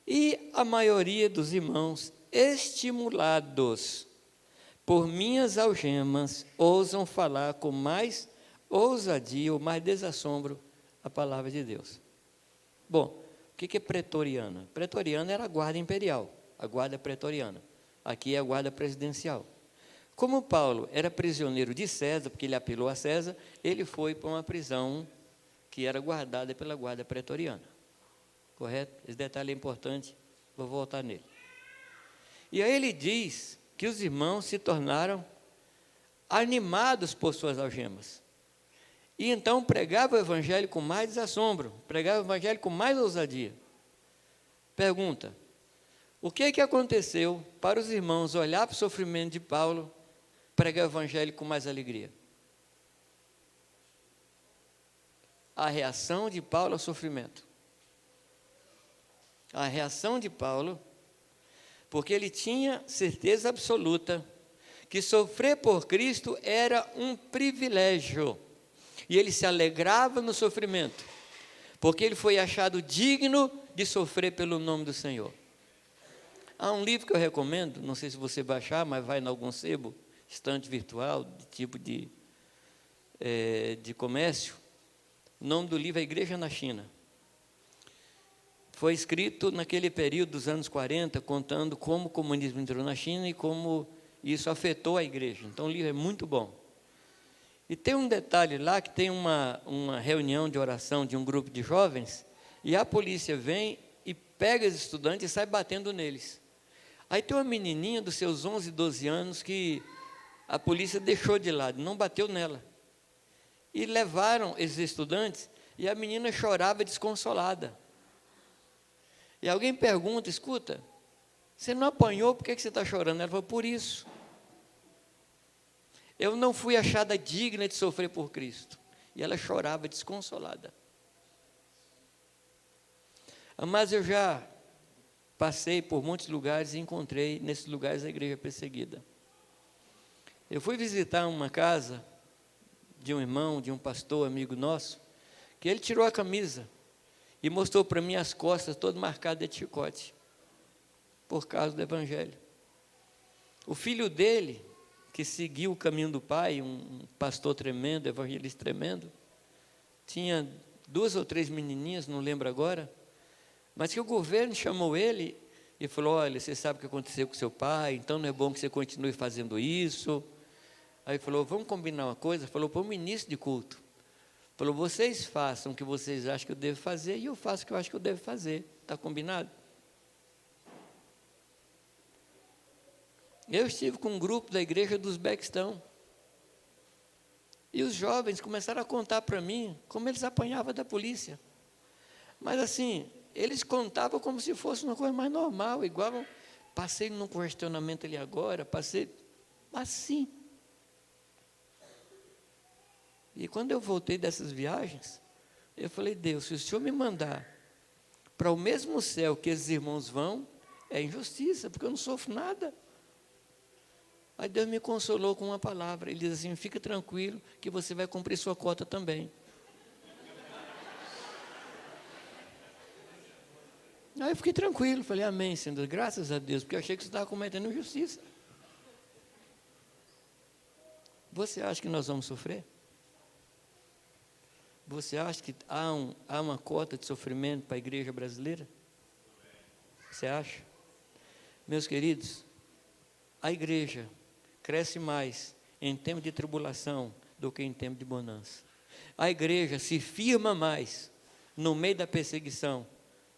E a maioria dos irmãos, estimulados por minhas algemas, ousam falar com mais ousadia ou mais desassombro a palavra de Deus. Bom, o que é pretoriana? Pretoriana era a guarda imperial, a guarda pretoriana. Aqui é a guarda presidencial. Como Paulo era prisioneiro de César, porque ele apelou a César, ele foi para uma prisão que era guardada pela guarda pretoriana. Correto? Esse detalhe é importante, vou voltar nele. E aí ele diz que os irmãos se tornaram animados por suas algemas. E então pregava o evangelho com mais desassombro, pregava o evangelho com mais ousadia. Pergunta, o que aconteceu para os irmãos olhar para o sofrimento de Paulo, pregar o evangelho com mais alegria? A reação de Paulo ao sofrimento. A reação de Paulo, porque ele tinha certeza absoluta que sofrer por Cristo era um privilégio, e ele se alegrava no sofrimento, porque ele foi achado digno de sofrer pelo nome do Senhor. Há um livro que eu recomendo, não sei se você vai achar, mas vai em algum sebo, estante virtual, de tipo de comércio. O nome do livro é Igreja na China. Foi escrito naquele período dos anos 40, contando como o comunismo entrou na China e como isso afetou a igreja. Então o livro é muito bom. E tem um detalhe lá, que tem uma reunião de oração de um grupo de jovens, e a polícia vem e pega os estudantes e sai batendo neles. Aí tem uma menininha dos seus 11, 12 anos que a polícia deixou de lado, não bateu nela. E levaram esses estudantes, e a menina chorava desconsolada. E alguém pergunta, escuta, você não apanhou, por que você está chorando? Ela falou, por isso. Eu não fui achada digna de sofrer por Cristo. E ela chorava desconsolada. Mas eu já passei por muitos lugares e encontrei nesses lugares a igreja perseguida. Eu fui visitar uma casa de um irmão, de um pastor amigo nosso, que ele tirou a camisa e mostrou para mim as costas todas marcadas de chicote, por causa do evangelho. O filho dele, que seguiu o caminho do pai, um pastor tremendo, evangelista tremendo, tinha 2 ou 3 menininhas, não lembro agora, mas que o governo chamou ele e falou, olha, você sabe o que aconteceu com seu pai, então não é bom que você continue fazendo isso. Aí falou, vamos combinar uma coisa? Falou para o ministro de culto, falou, vocês façam o que vocês acham que eu devo fazer e eu faço o que eu acho que eu devo fazer, está combinado? Eu estive com um grupo da igreja do Uzbequistão, e os jovens começaram a contar para mim como eles apanhavam da polícia, mas assim, eles contavam como se fosse uma coisa mais normal, igual, passei num questionamento ali agora, passei assim. E quando eu voltei dessas viagens, eu falei, Deus, se o Senhor me mandar para o mesmo céu que esses irmãos vão, é injustiça, porque eu não sofro nada. Aí Deus me consolou com uma palavra, ele diz assim, fica tranquilo que você vai cumprir sua cota também. Aí eu fiquei tranquilo, falei, amém, Senhor, graças a Deus, porque eu achei que você estava cometendo injustiça. Você acha que nós vamos sofrer? Você acha que há uma cota de sofrimento para a igreja brasileira? Você acha? Meus queridos, a igreja cresce mais em tempo de tribulação do que em tempo de bonança. A igreja se firma mais no meio da perseguição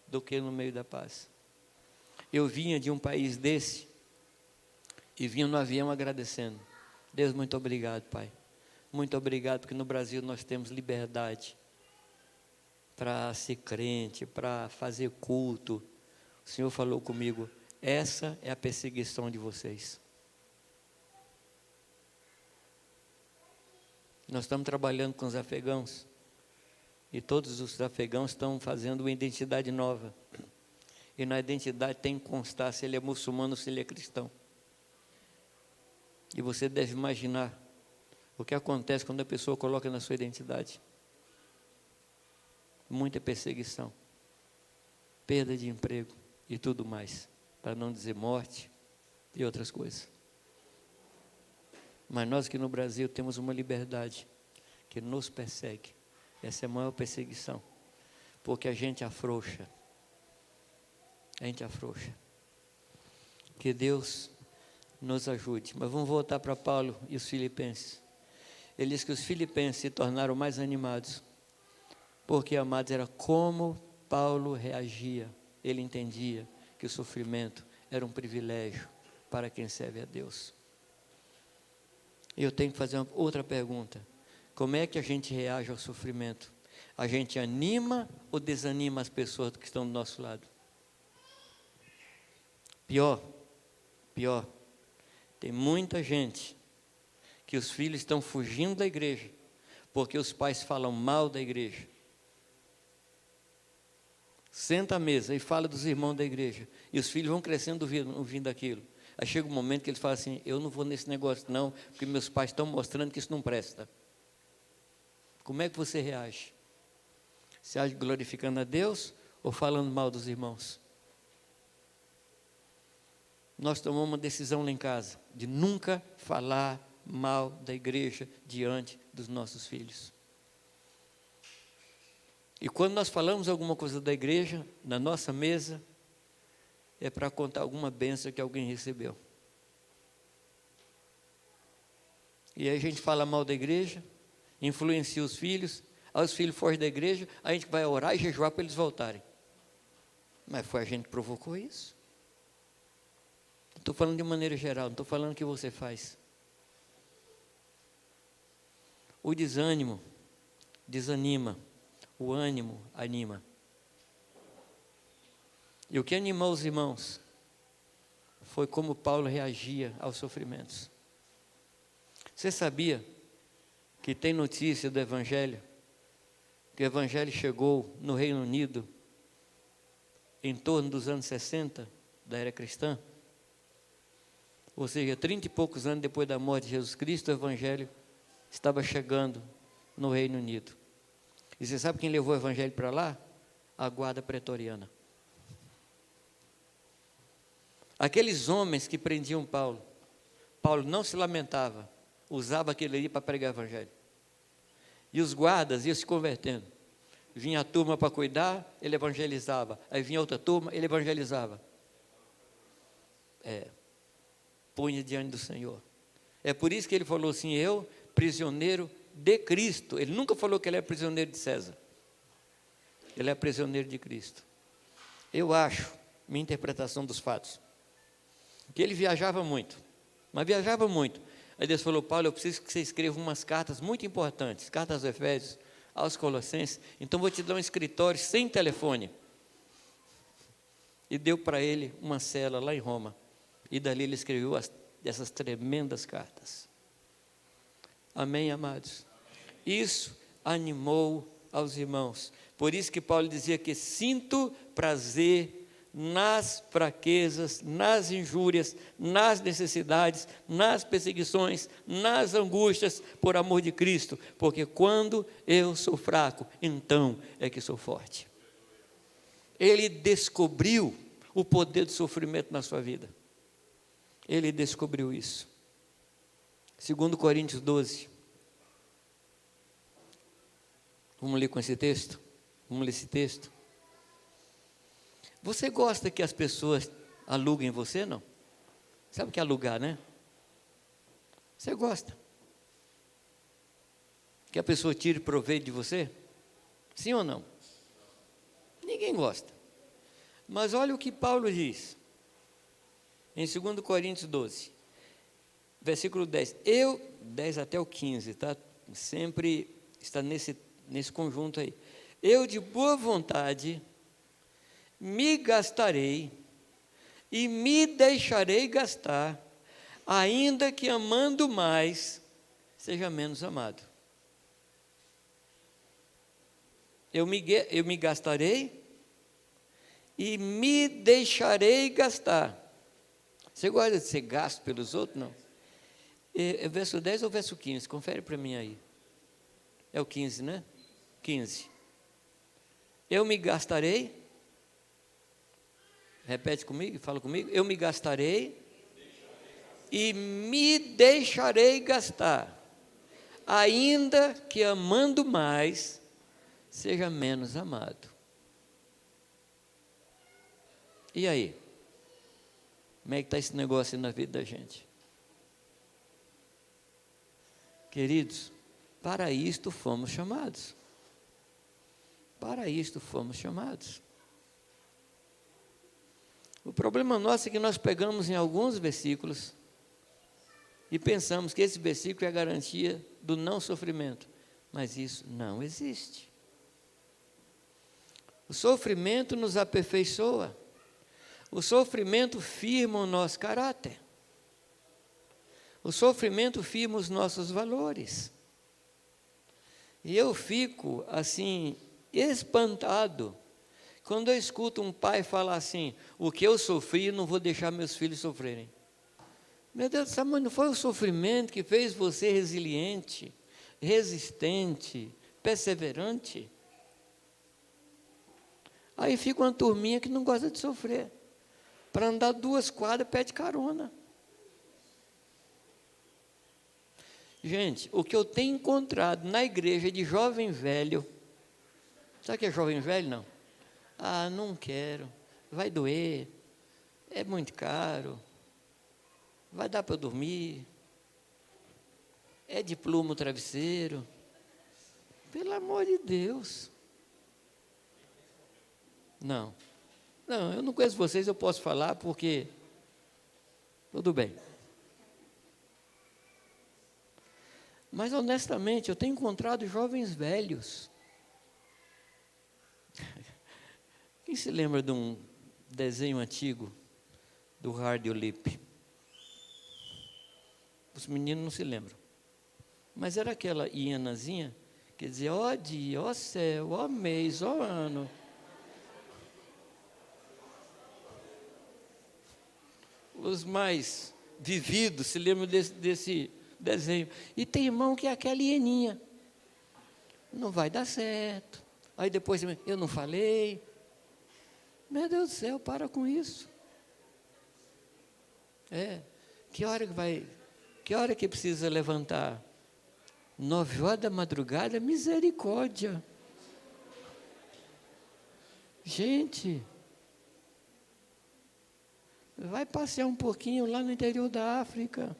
do que no meio da paz. Eu vinha de um país desse e vinha no avião agradecendo. Deus, muito obrigado, Pai. Muito obrigado, porque no Brasil nós temos liberdade para ser crente, para fazer culto. O Senhor falou comigo, essa é a perseguição de vocês. Nós estamos trabalhando com os afegãos, e todos os afegãos estão fazendo uma identidade nova. E na identidade tem que constar se ele é muçulmano ou se ele é cristão. E você deve imaginar o que acontece quando a pessoa coloca na sua identidade. Muita perseguição, perda de emprego e tudo mais, para não dizer morte e outras coisas. Mas nós aqui no Brasil temos uma liberdade que nos persegue. Essa é a maior perseguição, porque a gente afrouxa. A gente afrouxa. Que Deus nos ajude. Mas vamos voltar para Paulo e os filipenses. Ele diz que os filipenses se tornaram mais animados, porque, amados, era como Paulo reagia. Ele entendia que o sofrimento era um privilégio para quem serve a Deus. E eu tenho que fazer uma outra pergunta. Como é que a gente reage ao sofrimento? A gente anima ou desanima as pessoas que estão do nosso lado? Pior, tem muita gente que os filhos estão fugindo da igreja, porque os pais falam mal da igreja. Senta à mesa e fala dos irmãos da igreja, e os filhos vão crescendo ouvindo aquilo. Aí chega um momento que eles falam assim, eu não vou nesse negócio não, porque meus pais estão mostrando que isso não presta. Como é que você reage? Você age glorificando a Deus ou falando mal dos irmãos? Nós tomamos uma decisão lá em casa, de nunca falar mal da igreja diante dos nossos filhos. E quando nós falamos alguma coisa da igreja, na nossa mesa, é para contar alguma bênção que alguém recebeu. E aí a gente fala mal da igreja, influencia os filhos, aí os filhos fogem da igreja, aí a gente vai orar e jejuar para eles voltarem. Mas foi a gente que provocou isso. Estou falando de maneira geral, não estou falando o que você faz. O desânimo desanima, o ânimo anima. E o que animou os irmãos foi como Paulo reagia aos sofrimentos. Você sabia que tem notícia do Evangelho? Que o Evangelho chegou no Reino Unido em torno dos anos 60 da era cristã? Ou seja, 30 e poucos anos depois da morte de Jesus Cristo, o Evangelho estava chegando no Reino Unido. E você sabe quem levou o Evangelho para lá? A guarda pretoriana. Aqueles homens que prendiam Paulo, Paulo não se lamentava, usava aquele ali para pregar o Evangelho. E os guardas iam se convertendo. Vinha a turma para cuidar, ele evangelizava. Aí vinha outra turma, ele evangelizava. Punha diante do Senhor. É por isso que ele falou assim, eu, prisioneiro de Cristo. Ele nunca falou que ele é prisioneiro de César. Ele é prisioneiro de Cristo. Eu acho, minha interpretação dos fatos, que ele viajava muito, mas viajava muito. Aí Deus falou, Paulo, eu preciso que você escreva umas cartas muito importantes, cartas aos Efésios, aos Colossenses, então vou te dar um escritório sem telefone. E deu para ele uma cela lá em Roma, e dali ele escreveu essas tremendas cartas. Amém, amados? Isso animou aos irmãos, por isso que Paulo dizia que sinto prazer nas fraquezas, nas injúrias, nas necessidades, nas perseguições, nas angústias, por amor de Cristo, porque quando eu sou fraco, então é que sou forte. Ele descobriu o poder do sofrimento na sua vida. Ele descobriu isso. 2 Coríntios 12. Vamos ler com esse texto? Vamos ler esse texto? Você gosta que as pessoas aluguem você, não? Sabe o que é alugar, né? Você gosta? Que a pessoa tire proveito de você? Sim ou não? Ninguém gosta. Mas olha o que Paulo diz, em 2 Coríntios 12, versículo 10. 10 até o 15, tá? Sempre está nesse conjunto aí. Eu de boa vontade me gastarei e me deixarei gastar, ainda que amando mais, seja menos amado. Eu me gastarei e me deixarei gastar. Você gosta de ser gasto pelos outros? Não. É verso 10 ou verso 15? Confere para mim aí. É o 15, né? 15. Eu me gastarei. Repete comigo, fala comigo. Eu me gastarei e me deixarei gastar, ainda que amando mais, seja menos amado. E aí? Como é que está esse negócio na vida da gente? Queridos, para isto fomos chamados. Para isto fomos chamados. O problema nosso é que nós pegamos em alguns versículos e pensamos que esse versículo é a garantia do não sofrimento. Mas isso não existe. O sofrimento nos aperfeiçoa. O sofrimento firma o nosso caráter. O sofrimento firma os nossos valores. E eu fico, assim, espantado quando eu escuto um pai falar assim: o que eu sofri, não vou deixar meus filhos sofrerem. Meu Deus do céu, mas não foi o sofrimento que fez você resiliente, resistente, perseverante? Aí fica uma turminha que não gosta de sofrer. Para andar 2 quadras, pede carona. Gente, o que eu tenho encontrado na igreja de jovem velho, sabe o que é jovem velho? Não. Ah, não quero, vai doer, é muito caro, vai dar para eu dormir, é de pluma o travesseiro. Pelo amor de Deus. Não, eu não conheço vocês, eu posso falar porque tudo bem. Mas honestamente, eu tenho encontrado jovens velhos. Quem se lembra de um desenho antigo do Hard Lip? Os meninos não se lembram. Mas era aquela hienazinha que dizia: ó dia, ó céu, ó mês, ó ano. Os mais vividos se lembram desse desenho. E tem irmão que é aquela hieninha. Não vai dar certo. Aí depois, eu não falei. Meu Deus do céu, para com isso. Que hora que precisa levantar? 9 horas da madrugada, misericórdia. Gente, vai passear um pouquinho lá no interior da África.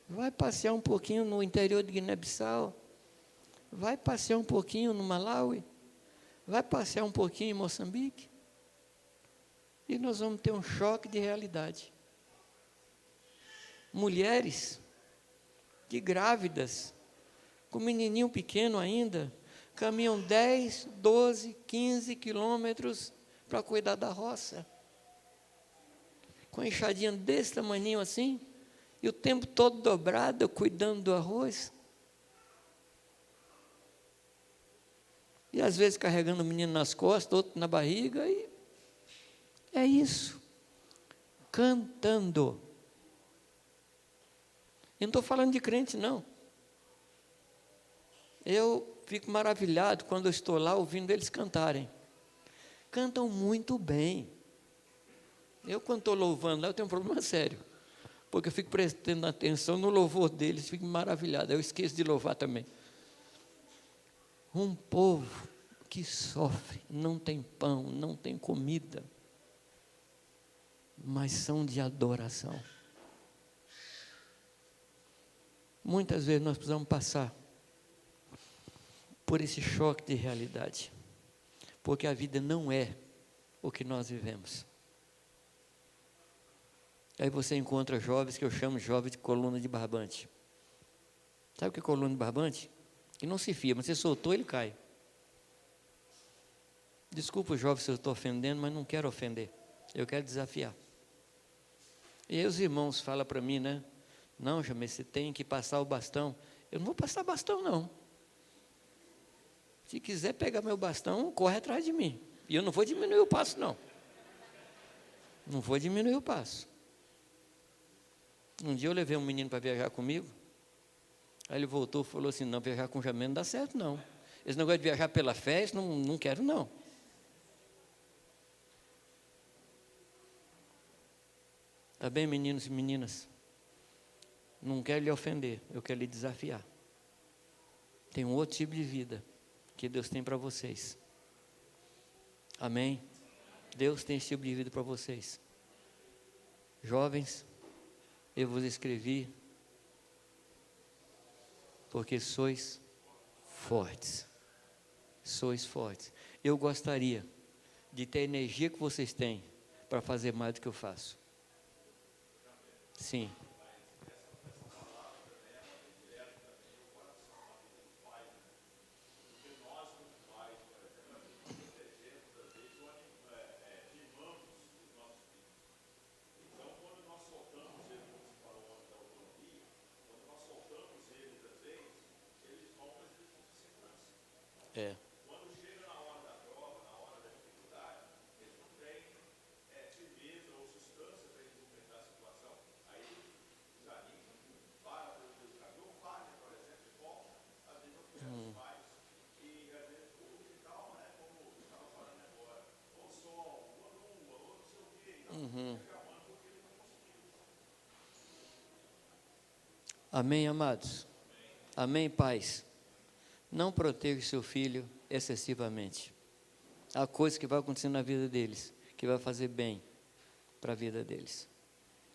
Vai passear um pouquinho no interior de Guiné-Bissau. Vai passear um pouquinho no Malawi. Vai passear um pouquinho em Moçambique. E nós vamos ter um choque de realidade. Mulheres que grávidas, com menininho pequeno ainda, caminham 10, 12, 15 quilômetros para cuidar da roça. Com a enxadinha desse tamaninho assim, e o tempo todo dobrado, cuidando do arroz. E às vezes carregando o menino nas costas, outro na barriga, e é isso. Cantando. Eu não estou falando de crente, não. Eu fico maravilhado quando eu estou lá ouvindo eles cantarem. Cantam muito bem. Eu, quando estou louvando lá, eu tenho um problema sério. Porque eu fico prestando atenção no louvor deles, fico maravilhado. Eu esqueço de louvar também. Um povo que sofre, não tem pão, não tem comida, mas são de adoração. Muitas vezes nós precisamos passar por esse choque de realidade, porque a vida não é o que nós vivemos. Aí você encontra jovens que eu chamo de jovens de coluna de barbante. Sabe o que é coluna de barbante? Que não se fia, mas você soltou, ele cai. Desculpa o jovem se eu estou ofendendo, mas não quero ofender. Eu quero desafiar. E aí os irmãos falam para mim, né? Não, Jamê, você tem que passar o bastão. Eu não vou passar bastão, não. Se quiser pegar meu bastão, corre atrás de mim. E eu não vou diminuir o passo, não. Não vou diminuir o passo. Um dia eu levei um menino para viajar comigo. Aí ele voltou e falou assim, não, viajar com o Jamê não dá certo, não. Esse negócio de viajar pela fé, isso não quero, não. Tá bem, meninos e meninas? Não quero lhe ofender, eu quero lhe desafiar. Tem um outro tipo de vida que Deus tem para vocês. Amém? Deus tem esse tipo de vida para vocês. Jovens, eu vos escrevi porque sois fortes. Sois fortes. Eu gostaria de ter a energia que vocês têm para fazer mais do que eu faço. Sim. É. Quando chega na hora da prova, na hora da dificuldade, eles não têm firmeza ou substância para eles enfrentar a situação. Aí desanimam, param pelo meio do caminho, ou falham, por exemplo, e voltam. Às vezes não fizeram mais. E às vezes tudo de calma, né? Como estava falando agora. Ou sol, ou lua, ou não sei o quê. Então, reclamando porque ele não conseguiu. Amém, amados? Amém, pais? Não proteja seu filho excessivamente. Há coisas que vão acontecer na vida deles, que vai fazer bem para a vida deles.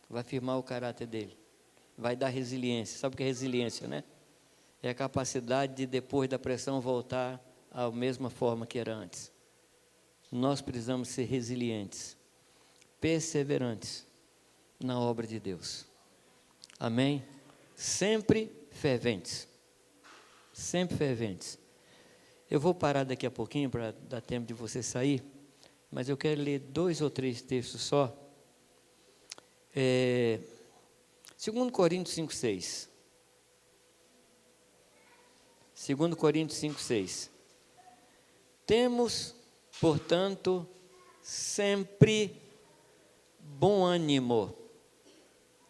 Vai firmar o caráter dele. Vai dar resiliência. Sabe o que é resiliência, né? É a capacidade de, depois da pressão, voltar à mesma forma que era antes. Nós precisamos ser resilientes, perseverantes na obra de Deus. Amém? Sempre ferventes. Sempre ferventes. Eu vou parar daqui a pouquinho para dar tempo de você sair, mas eu quero ler 2 ou 3 textos só. 2 Coríntios 5,6. 2 Coríntios 5,6. Temos, portanto, sempre bom ânimo.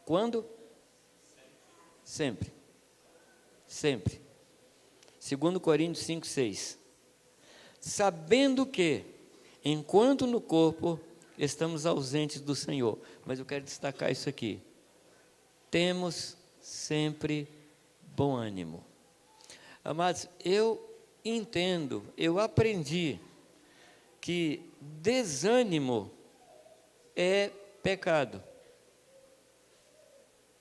Quando? Sempre. Sempre. 2 Coríntios 5,6. Sabendo que, enquanto no corpo, estamos ausentes do Senhor. Mas eu quero destacar isso aqui. Temos sempre bom ânimo. Amados, eu entendo, eu aprendi que desânimo é pecado.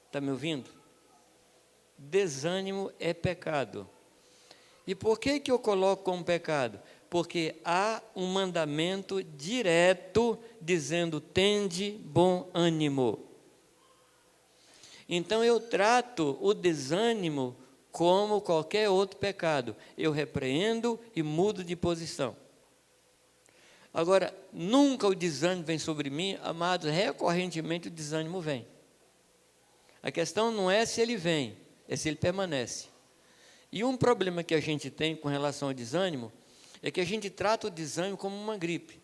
Está me ouvindo? Desânimo é pecado. E por que eu coloco como pecado? Porque há um mandamento direto dizendo, tende bom ânimo. Então eu trato o desânimo como qualquer outro pecado. Eu repreendo e mudo de posição. Agora, nunca o desânimo vem sobre mim, amados, recorrentemente o desânimo vem. A questão não é se ele vem, é se ele permanece. E um problema que a gente tem com relação ao desânimo é que a gente trata o desânimo como uma gripe.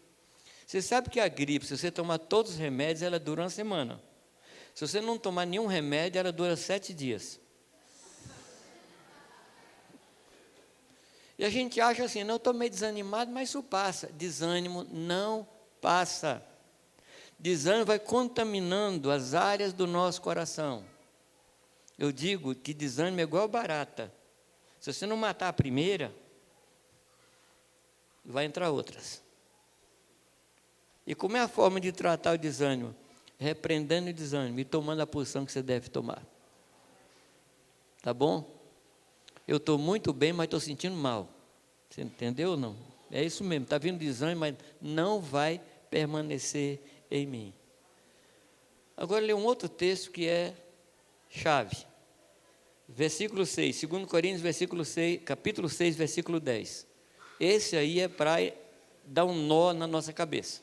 Você sabe que a gripe, se você tomar todos os remédios, ela dura uma semana. Se você não tomar nenhum remédio, ela dura 7 dias. E a gente acha assim, não, eu estou meio desanimado, mas isso passa. Desânimo não passa. Desânimo vai contaminando as áreas do nosso coração. Eu digo que desânimo é igual barata. Se você não matar a primeira, vai entrar outras. E como é a forma de tratar o desânimo? Repreendendo o desânimo e tomando a posição que você deve tomar. Tá bom? Eu estou muito bem, mas estou sentindo mal. Você entendeu ou não? É isso mesmo, está vindo desânimo, mas não vai permanecer em mim. Agora, lê um outro texto que é chave. Versículo 6, 2 Coríntios, capítulo 6, versículo 10. Esse aí é para dar um nó na nossa cabeça.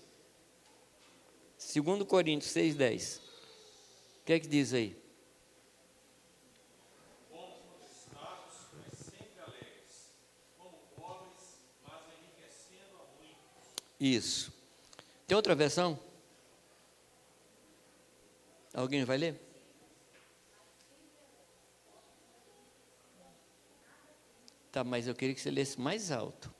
2 Coríntios 6, 10. O que é que diz aí? Como modestados, mas sempre alegres. Como pobres, mas enriquecendo a muitos. Isso. Tem outra versão? Alguém vai ler? Tá, mas eu queria que você lesse mais alto.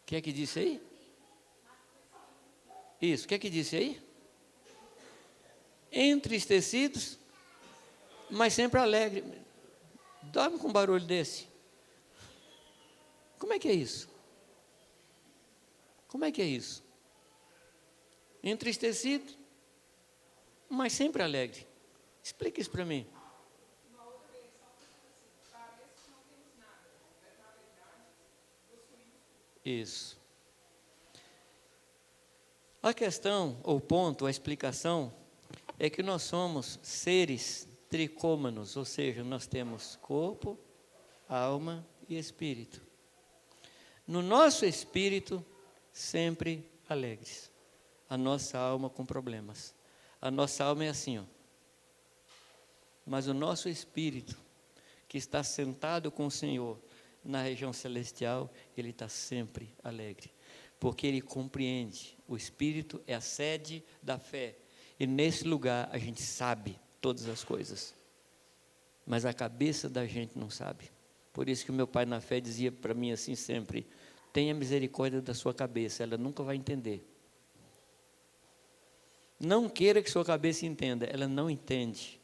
O que é que disse aí? Isso, o que é que disse aí? Entristecidos, mas sempre alegre. Dorme com um barulho desse. Como é que é isso? Como é que é isso? Entristecido, mas sempre alegre. Explica isso para mim. Isso. A questão, ou ponto, a explicação, é que nós somos seres tricômanos, ou seja, nós temos corpo, alma e espírito. No nosso espírito, sempre alegres. A nossa alma com problemas. A nossa alma é assim, ó. Mas o nosso espírito, que está sentado com o Senhor na região celestial, ele está sempre alegre. Porque ele compreende. O espírito é a sede da fé. E nesse lugar a gente sabe todas as coisas. Mas a cabeça da gente não sabe. Por isso que o meu pai na fé dizia para mim assim sempre: tenha misericórdia da sua cabeça, ela nunca vai entender. Não queira que sua cabeça entenda, ela não entende.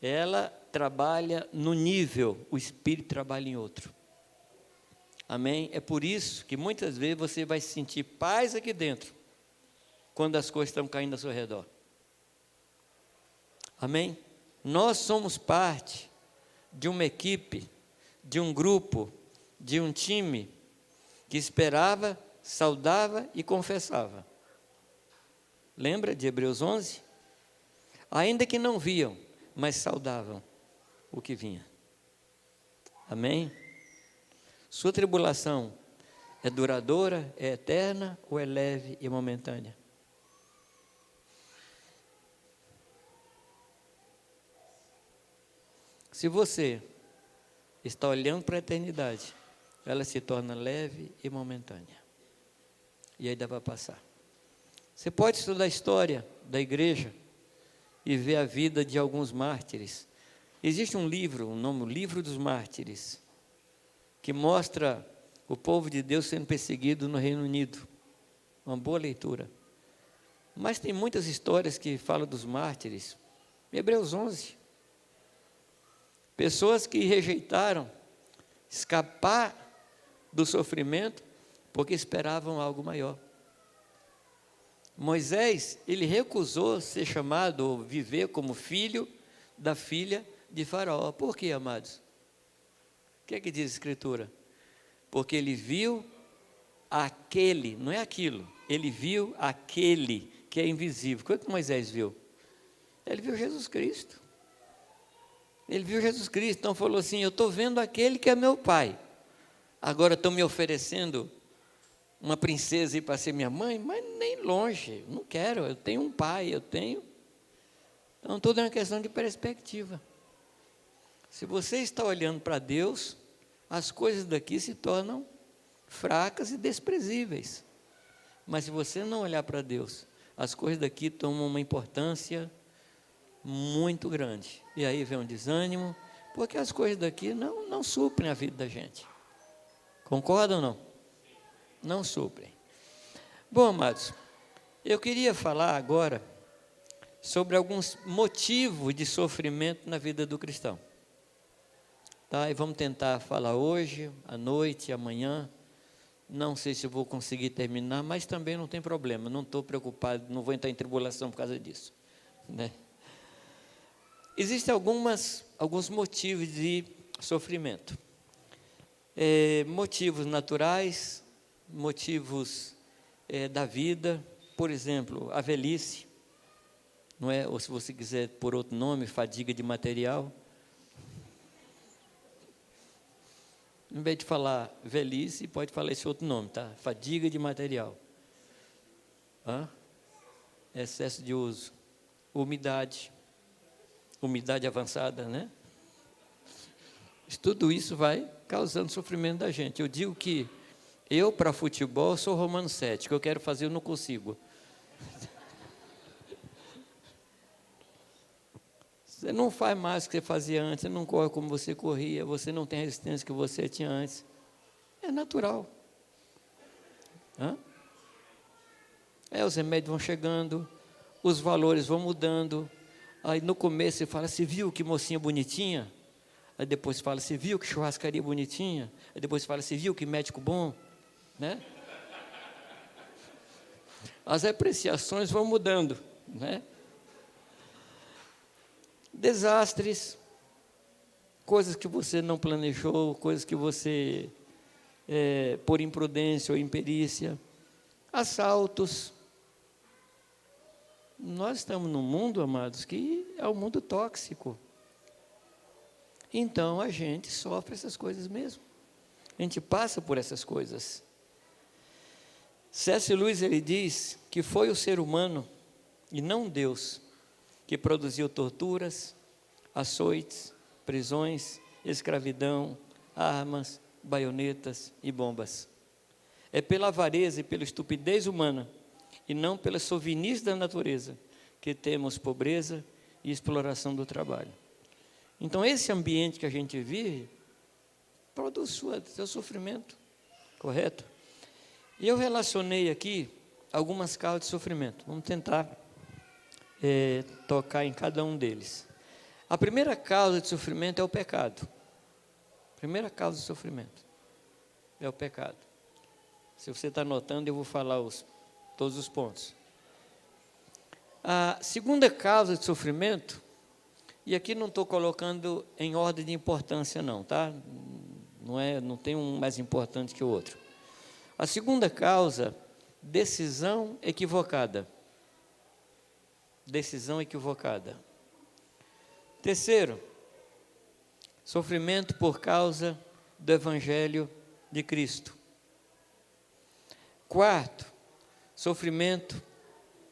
Ela trabalha no nível, o espírito trabalha em outro. Amém? É por isso que muitas vezes você vai sentir paz aqui dentro, quando as coisas estão caindo ao seu redor. Amém? Nós somos parte de uma equipe, de um grupo, de um time que esperava, saudava e confessava. Lembra de Hebreus 11? Ainda que não viam, mas saudavam o que vinha. Amém? Sua tribulação é duradoura, é eterna ou é leve e momentânea? Se você está olhando para a eternidade, ela se torna leve e momentânea. E aí dá para passar. Você pode estudar a história da igreja e ver a vida de alguns mártires. Existe um livro, o nome Livro dos Mártires, que mostra o povo de Deus sendo perseguido no Reino Unido. Uma boa leitura. Mas tem muitas histórias que falam dos mártires. Hebreus 11. Pessoas que rejeitaram escapar do sofrimento porque esperavam algo maior. Moisés, ele recusou ser chamado ou viver como filho da filha de Faraó. Por quê, amados? O que é que diz a Escritura? Porque ele viu aquele, não é aquilo, ele viu aquele que é invisível. O que Moisés viu? Ele viu Jesus Cristo. Ele viu Jesus Cristo, então falou assim: eu estou vendo aquele que é meu pai. Agora estão me oferecendo uma princesa para ser minha mãe, mas nem longe, não quero, eu tenho um pai, eu tenho. Então tudo é uma questão de perspectiva. Se você está olhando para Deus, as coisas daqui se tornam fracas e desprezíveis. Mas se você não olhar para Deus, as coisas daqui tomam uma importância muito grande. E aí vem um desânimo, porque as coisas daqui não suprem a vida da gente. Concordam ou não? Não suprem. Bom, amados, eu queria falar agora sobre alguns motivos de sofrimento na vida do cristão. Tá? E vamos tentar falar hoje, à noite, amanhã. Não sei se eu vou conseguir terminar, mas também não tem problema. Não estou preocupado, não vou entrar em tribulação por causa disso, né? Existem alguns motivos de sofrimento. Motivos naturais, motivos da vida, por exemplo, a velhice, não é? Ou se você quiser por outro nome, fadiga de material. Em vez de falar velhice, pode falar esse outro nome, tá? Fadiga de material. Excesso de uso. Umidade avançada, né? Tudo isso vai causando sofrimento da gente. Eu digo que eu, para futebol, sou Romano 7, que eu quero fazer, eu não consigo. Você não faz mais o que você fazia antes, você não corre como você corria, você não tem a resistência que você tinha antes. É natural. Os remédios vão chegando, os valores vão mudando. Aí no começo você fala, você viu que mocinha bonitinha? Aí depois fala, você viu que churrascaria bonitinha? Aí depois fala, você viu que médico bom? Né? As apreciações vão mudando, né? Desastres, coisas que você não planejou, coisas que você, por imprudência ou imperícia, assaltos. Nós estamos num mundo, amados, que é um mundo tóxico. Então, a gente sofre essas coisas mesmo. A gente passa por essas coisas. C.S. Lewis, ele diz que foi o ser humano, e não Deus, que produziu torturas, açoites, prisões, escravidão, armas, baionetas e bombas. É pela avareza e pela estupidez humana, e não pela sovinice da natureza, que temos pobreza e exploração do trabalho. Então, esse ambiente que a gente vive, produz seu sofrimento, correto? E eu relacionei aqui algumas causas de sofrimento. Vamos tentar tocar em cada um deles. A primeira causa de sofrimento é o pecado. A primeira causa de sofrimento é o pecado. Se você está anotando, eu vou falar todos os pontos. A segunda causa de sofrimento, e aqui não estou colocando em ordem de importância não, tá? Não tem um mais importante que o outro. A segunda causa, decisão equivocada. Decisão equivocada. Terceiro, sofrimento por causa do Evangelho de Cristo. Quarto, sofrimento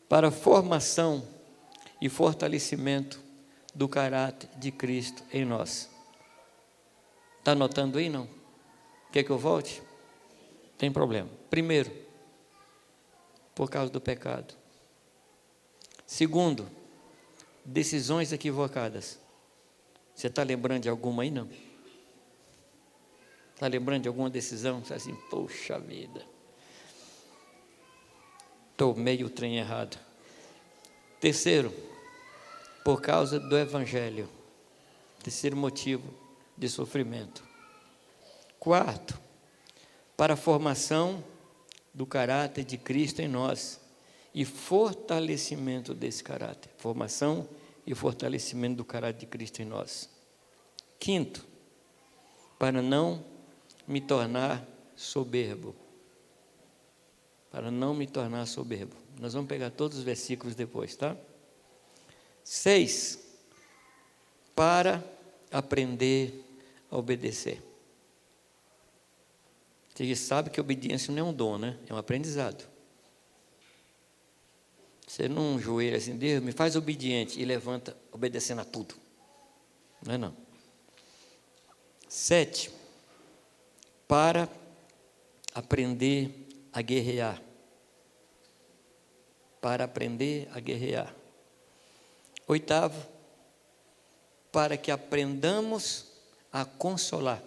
para formação e fortalecimento do caráter de Cristo em nós. Está anotando aí, não? Quer que eu volte? Tem problema. Primeiro, por causa do pecado. Segundo, decisões equivocadas. Você está lembrando de alguma aí, não? Está lembrando de alguma decisão? Você assim, poxa vida, tomei o trem errado. Terceiro, por causa do Evangelho. Terceiro motivo de sofrimento. Quarto, para a formação do caráter de Cristo em nós e fortalecimento desse caráter. Formação e fortalecimento do caráter de Cristo em nós. Quinto, para não me tornar soberbo. Para não me tornar soberbo. Nós vamos pegar todos os versículos depois, tá? 6, para aprender a obedecer. Você sabe que a obediência não é um dom, né? É um aprendizado. Você não joelha assim, Deus, me faz obediente, e levanta obedecendo a tudo. Não é não. 7, para aprender a guerrear. Para aprender a guerrear. 8, para que aprendamos a consolar.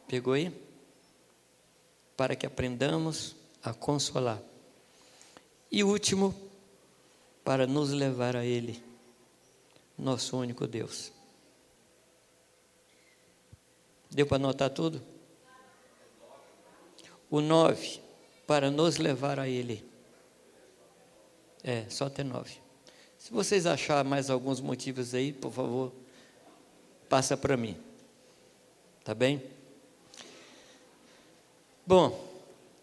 Pegou aí? Para que aprendamos a consolar. E último, para nos levar a Ele, nosso único Deus. Deu para anotar tudo? O 9, para nos levar a Ele. Só até 9. Se vocês acharem mais alguns motivos aí, por favor, passa para mim. Tá bem? Bom,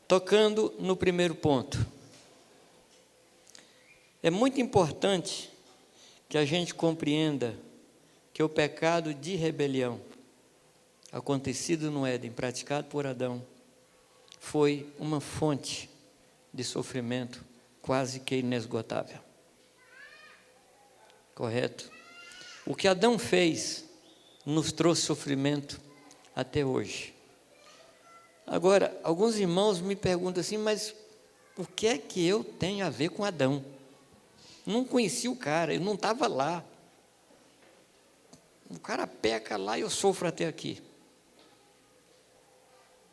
tocando no primeiro ponto. É muito importante que a gente compreenda que o pecado de rebelião, acontecido no Éden, praticado por Adão, foi uma fonte de sofrimento quase que inesgotável. Correto? O que Adão fez nos trouxe sofrimento até hoje. Agora, alguns irmãos me perguntam assim, mas o que é que eu tenho a ver com Adão? Não conheci o cara, eu não estava lá. O cara peca lá e eu sofro até aqui.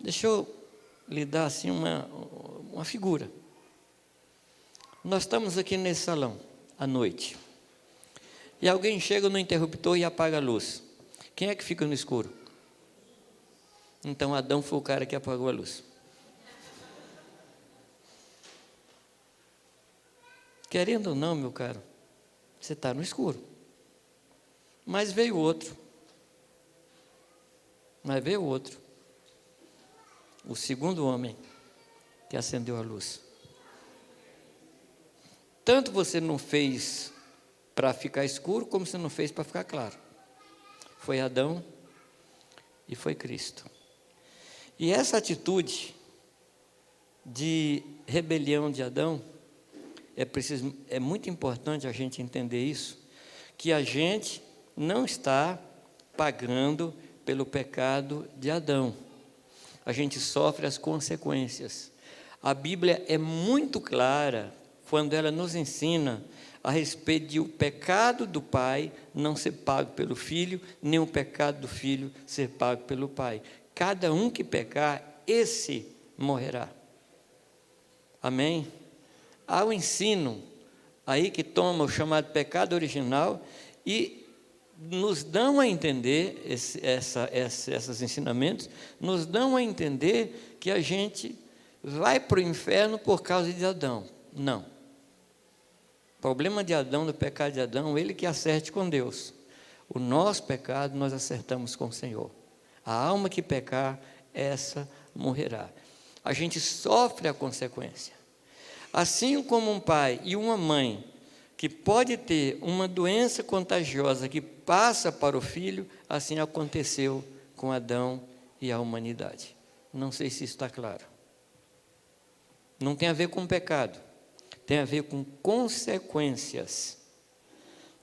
Deixa eu lhe dar assim uma figura. Nós estamos aqui nesse salão, à noite. E alguém chega no interruptor e apaga a luz. Quem é que fica no escuro? Então Adão foi o cara que apagou a luz. Querendo ou não, meu caro, você está no escuro. Mas veio outro. O segundo homem que acendeu a luz. Tanto você não fez para ficar escuro, como você não fez para ficar claro. Foi Adão e foi Cristo. E essa atitude de rebelião de Adão, é muito importante a gente entender isso, que a gente não está pagando pelo pecado de Adão. A gente sofre as consequências. A Bíblia é muito clara quando ela nos ensina a respeito de o pecado do pai não ser pago pelo filho, nem o pecado do filho ser pago pelo pai. Cada um que pecar, esse morrerá. Amém? Há um ensino aí que toma o chamado pecado original e nos dão a entender, esses ensinamentos, nos dão a entender que a gente vai para o inferno por causa de Adão. Não. O problema de Adão, do pecado de Adão, ele que acerte com Deus. O nosso pecado, nós acertamos com o Senhor. A alma que pecar, essa morrerá. A gente sofre a consequência. Assim como um pai e uma mãe que pode ter uma doença contagiosa que passa para o filho, assim aconteceu com Adão e a humanidade. Não sei se isso está claro. Não tem a ver com pecado, tem a ver com consequências.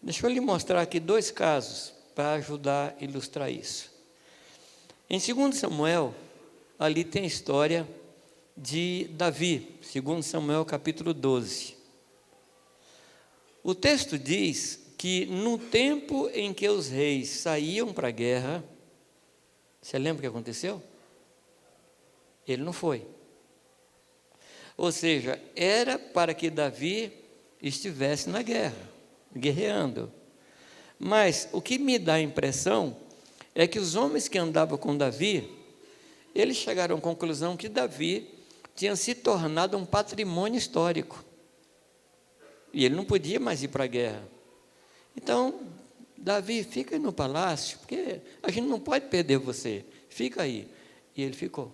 Deixa eu lhe mostrar aqui 2 casos para ajudar a ilustrar isso. Em 2 Samuel, ali tem a história de Davi, 2 Samuel capítulo 12. O texto diz que no tempo em que os reis saíam para a guerra, você lembra o que aconteceu? Ele não foi. Ou seja, era para que Davi estivesse na guerra, guerreando. Mas o que me dá a impressão é que os homens que andavam com Davi, eles chegaram à conclusão que Davi tinha se tornado um patrimônio histórico. E ele não podia mais ir para a guerra. Então, Davi, fica aí no palácio, porque a gente não pode perder você. Fica aí. E ele ficou.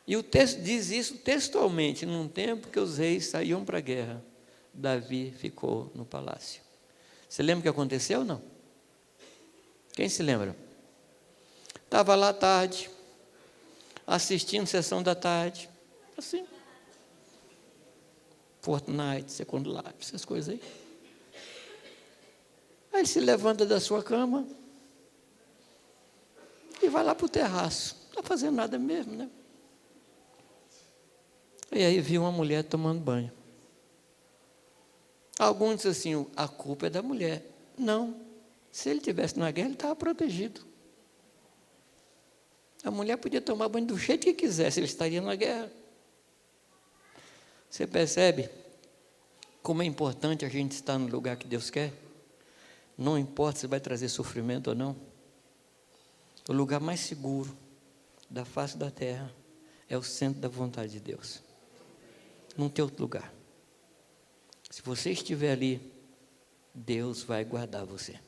E o texto diz isso textualmente, num tempo que os reis saíam para a guerra, Davi ficou no palácio. Você lembra o que aconteceu ou não? Quem se lembra? Estava lá à tarde, assistindo sessão da tarde, assim, Fortnite, Second Life, essas coisas aí. Aí ele se levanta da sua cama e vai lá para o terraço. Não está fazendo nada mesmo, né? E aí viu uma mulher tomando banho. Alguns dizem assim, a culpa é da mulher. Não, se ele estivesse na guerra, ele estava protegido. A mulher podia tomar banho do jeito que quisesse, ele estaria na guerra. Você percebe como é importante a gente estar no lugar que Deus quer? Não importa se vai trazer sofrimento ou não. O lugar mais seguro da face da terra é o centro da vontade de Deus. Não tem outro lugar. Se você estiver ali, Deus vai guardar você.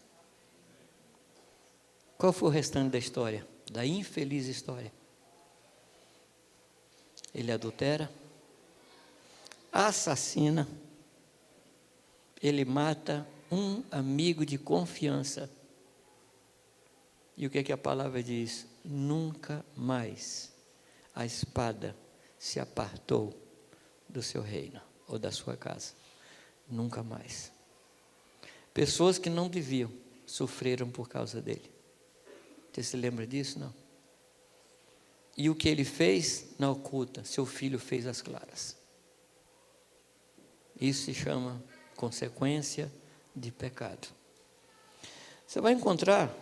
Qual foi o restante da história? Da infeliz história? Ele adultera, assassina, ele mata um amigo de confiança. E o que é que a palavra diz? Nunca mais a espada se apartou do seu reino ou da sua casa. Nunca mais. Pessoas que não deviam sofreram por causa dele. Você se lembra disso? Não. E o que ele fez na oculta, seu filho fez às claras. Isso se chama consequência de pecado. Você vai encontrar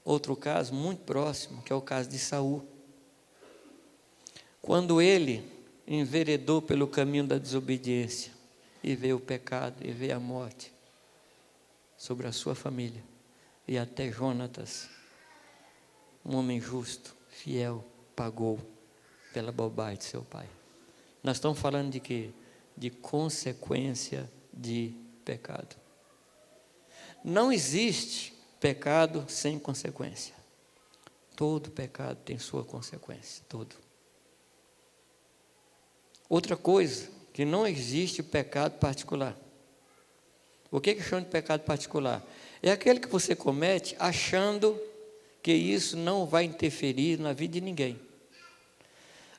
outro caso muito próximo, que é o caso de Saul. Quando ele enveredou pelo caminho da desobediência, e veio o pecado, e veio a morte sobre a sua família, e até Jonatas, um homem justo, fiel, pagou pela bobagem de seu pai. Nós estamos falando de quê? De consequência de pecado. Não existe pecado sem consequência. Todo pecado tem sua consequência, todo. Outra coisa, que não existe pecado particular. O que chama de pecado particular? É aquele que você comete achando que isso não vai interferir na vida de ninguém.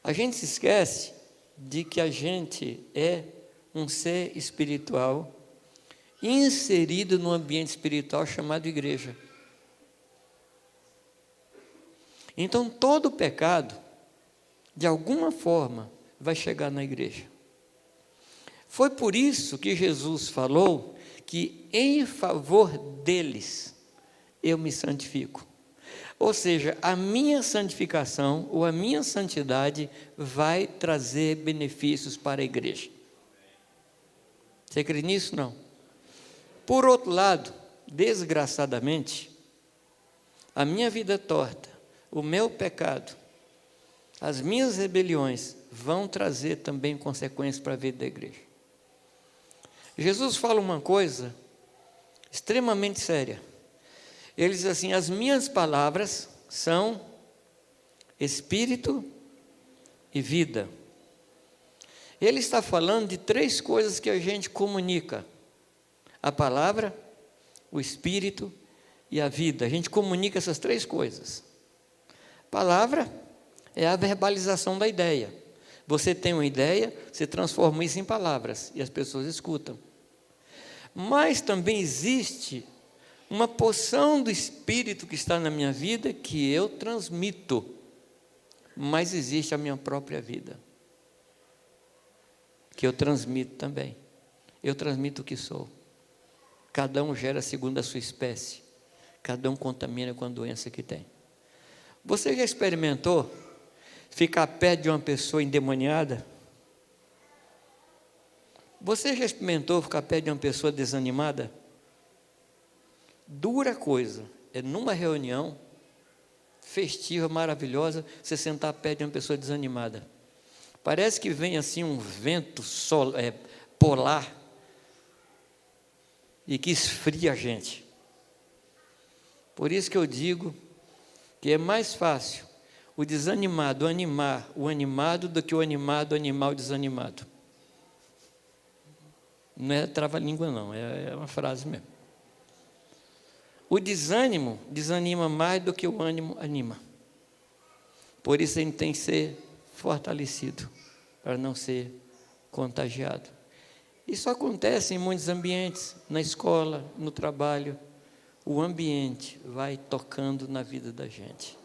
A gente se esquece de que a gente é um ser espiritual inserido num ambiente espiritual chamado igreja. Então, todo pecado, de alguma forma, vai chegar na igreja. Foi por isso que Jesus falou que em favor deles eu me santifico. Ou seja, a minha santificação ou a minha santidade vai trazer benefícios para a igreja. Você crê nisso? Não. Por outro lado, desgraçadamente, a minha vida torta, o meu pecado, as minhas rebeliões vão trazer também consequências para a vida da igreja. Jesus fala uma coisa extremamente séria. Ele diz assim: as minhas palavras são espírito e vida. Ele está falando de três coisas que a gente comunica: a palavra, o espírito e a vida. A gente comunica essas três coisas. Palavra é a verbalização da ideia. Você tem uma ideia, você transforma isso em palavras e as pessoas escutam. Mas também existe uma porção do Espírito que está na minha vida que eu transmito, mas existe a minha própria vida, que eu transmito também. Eu transmito o que sou. Cada um gera segundo a sua espécie, cada um contamina com a doença que tem. Você já experimentou ficar perto de uma pessoa endemoniada? Você já experimentou ficar perto de uma pessoa desanimada? Dura coisa é numa reunião festiva, maravilhosa, você sentar perto de uma pessoa desanimada. Parece que vem assim um vento polar e que esfria a gente. Por isso que eu digo que é mais fácil o desanimado animar o animado do que o animado animar o desanimado. Não é trava-língua não, é uma frase mesmo. O desânimo desanima mais do que o ânimo anima. Por isso a gente tem que ser fortalecido, para não ser contagiado. Isso acontece em muitos ambientes, na escola, no trabalho. O ambiente vai tocando na vida da gente.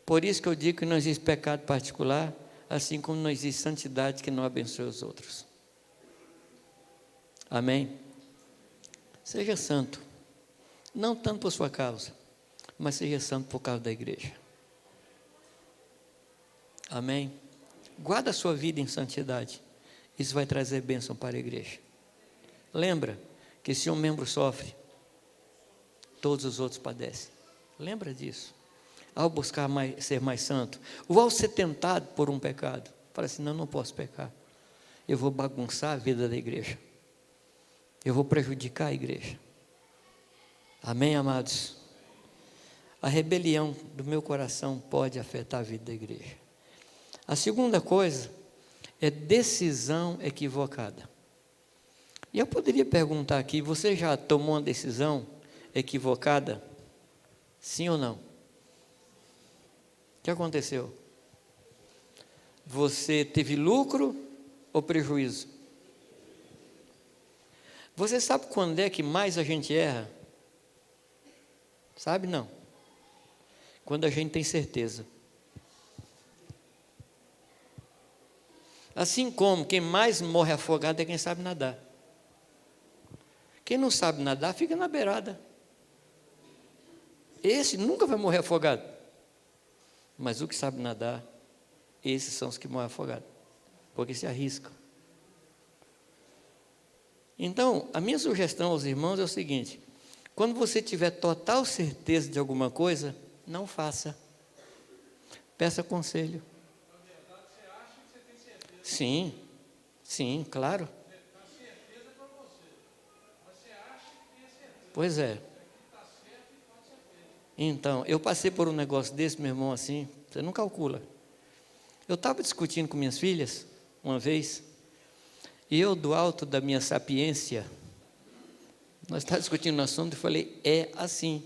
Por isso que eu digo que não existe pecado particular, assim como não existe santidade que não abençoe os outros. Amém? Seja santo, não tanto por sua causa, mas seja santo por causa da igreja. Amém? Guarda a sua vida em santidade, isso vai trazer bênção para a igreja. Lembra que se um membro sofre, todos os outros padecem. Lembra disso. Ao buscar ser mais santo, ou ao ser tentado por um pecado, fala assim, não posso pecar. Eu vou bagunçar a vida da igreja. Eu vou prejudicar a igreja. Amém, amados? A rebelião do meu coração pode afetar a vida da igreja. A segunda coisa é decisão equivocada. E eu poderia perguntar aqui, você já tomou uma decisão equivocada? Sim ou não? O que aconteceu? Você teve lucro ou prejuízo? Você sabe quando é que mais a gente erra? Sabe não? Quando a gente tem certeza. Assim como quem mais morre afogado é quem sabe nadar. Quem não sabe nadar fica na beirada. Esse nunca vai morrer afogado. Mas o que sabe nadar, esses são os que morrem afogados, porque se arriscam. Então, a minha sugestão aos irmãos é o seguinte: quando você tiver total certeza de alguma coisa, não faça. Peça conselho. Na verdade, você acha que você tem certeza. Sim, claro. A certeza é para você. Mas você acha que tem a certeza. Pois é. Aqui está certo e pode ser feito. Então, eu passei por um negócio desse, meu irmão, assim, você não calcula. Eu estava discutindo com minhas filhas, uma vez, e eu, do alto da minha sapiência, nós estávamos discutindo no assunto e falei, é assim.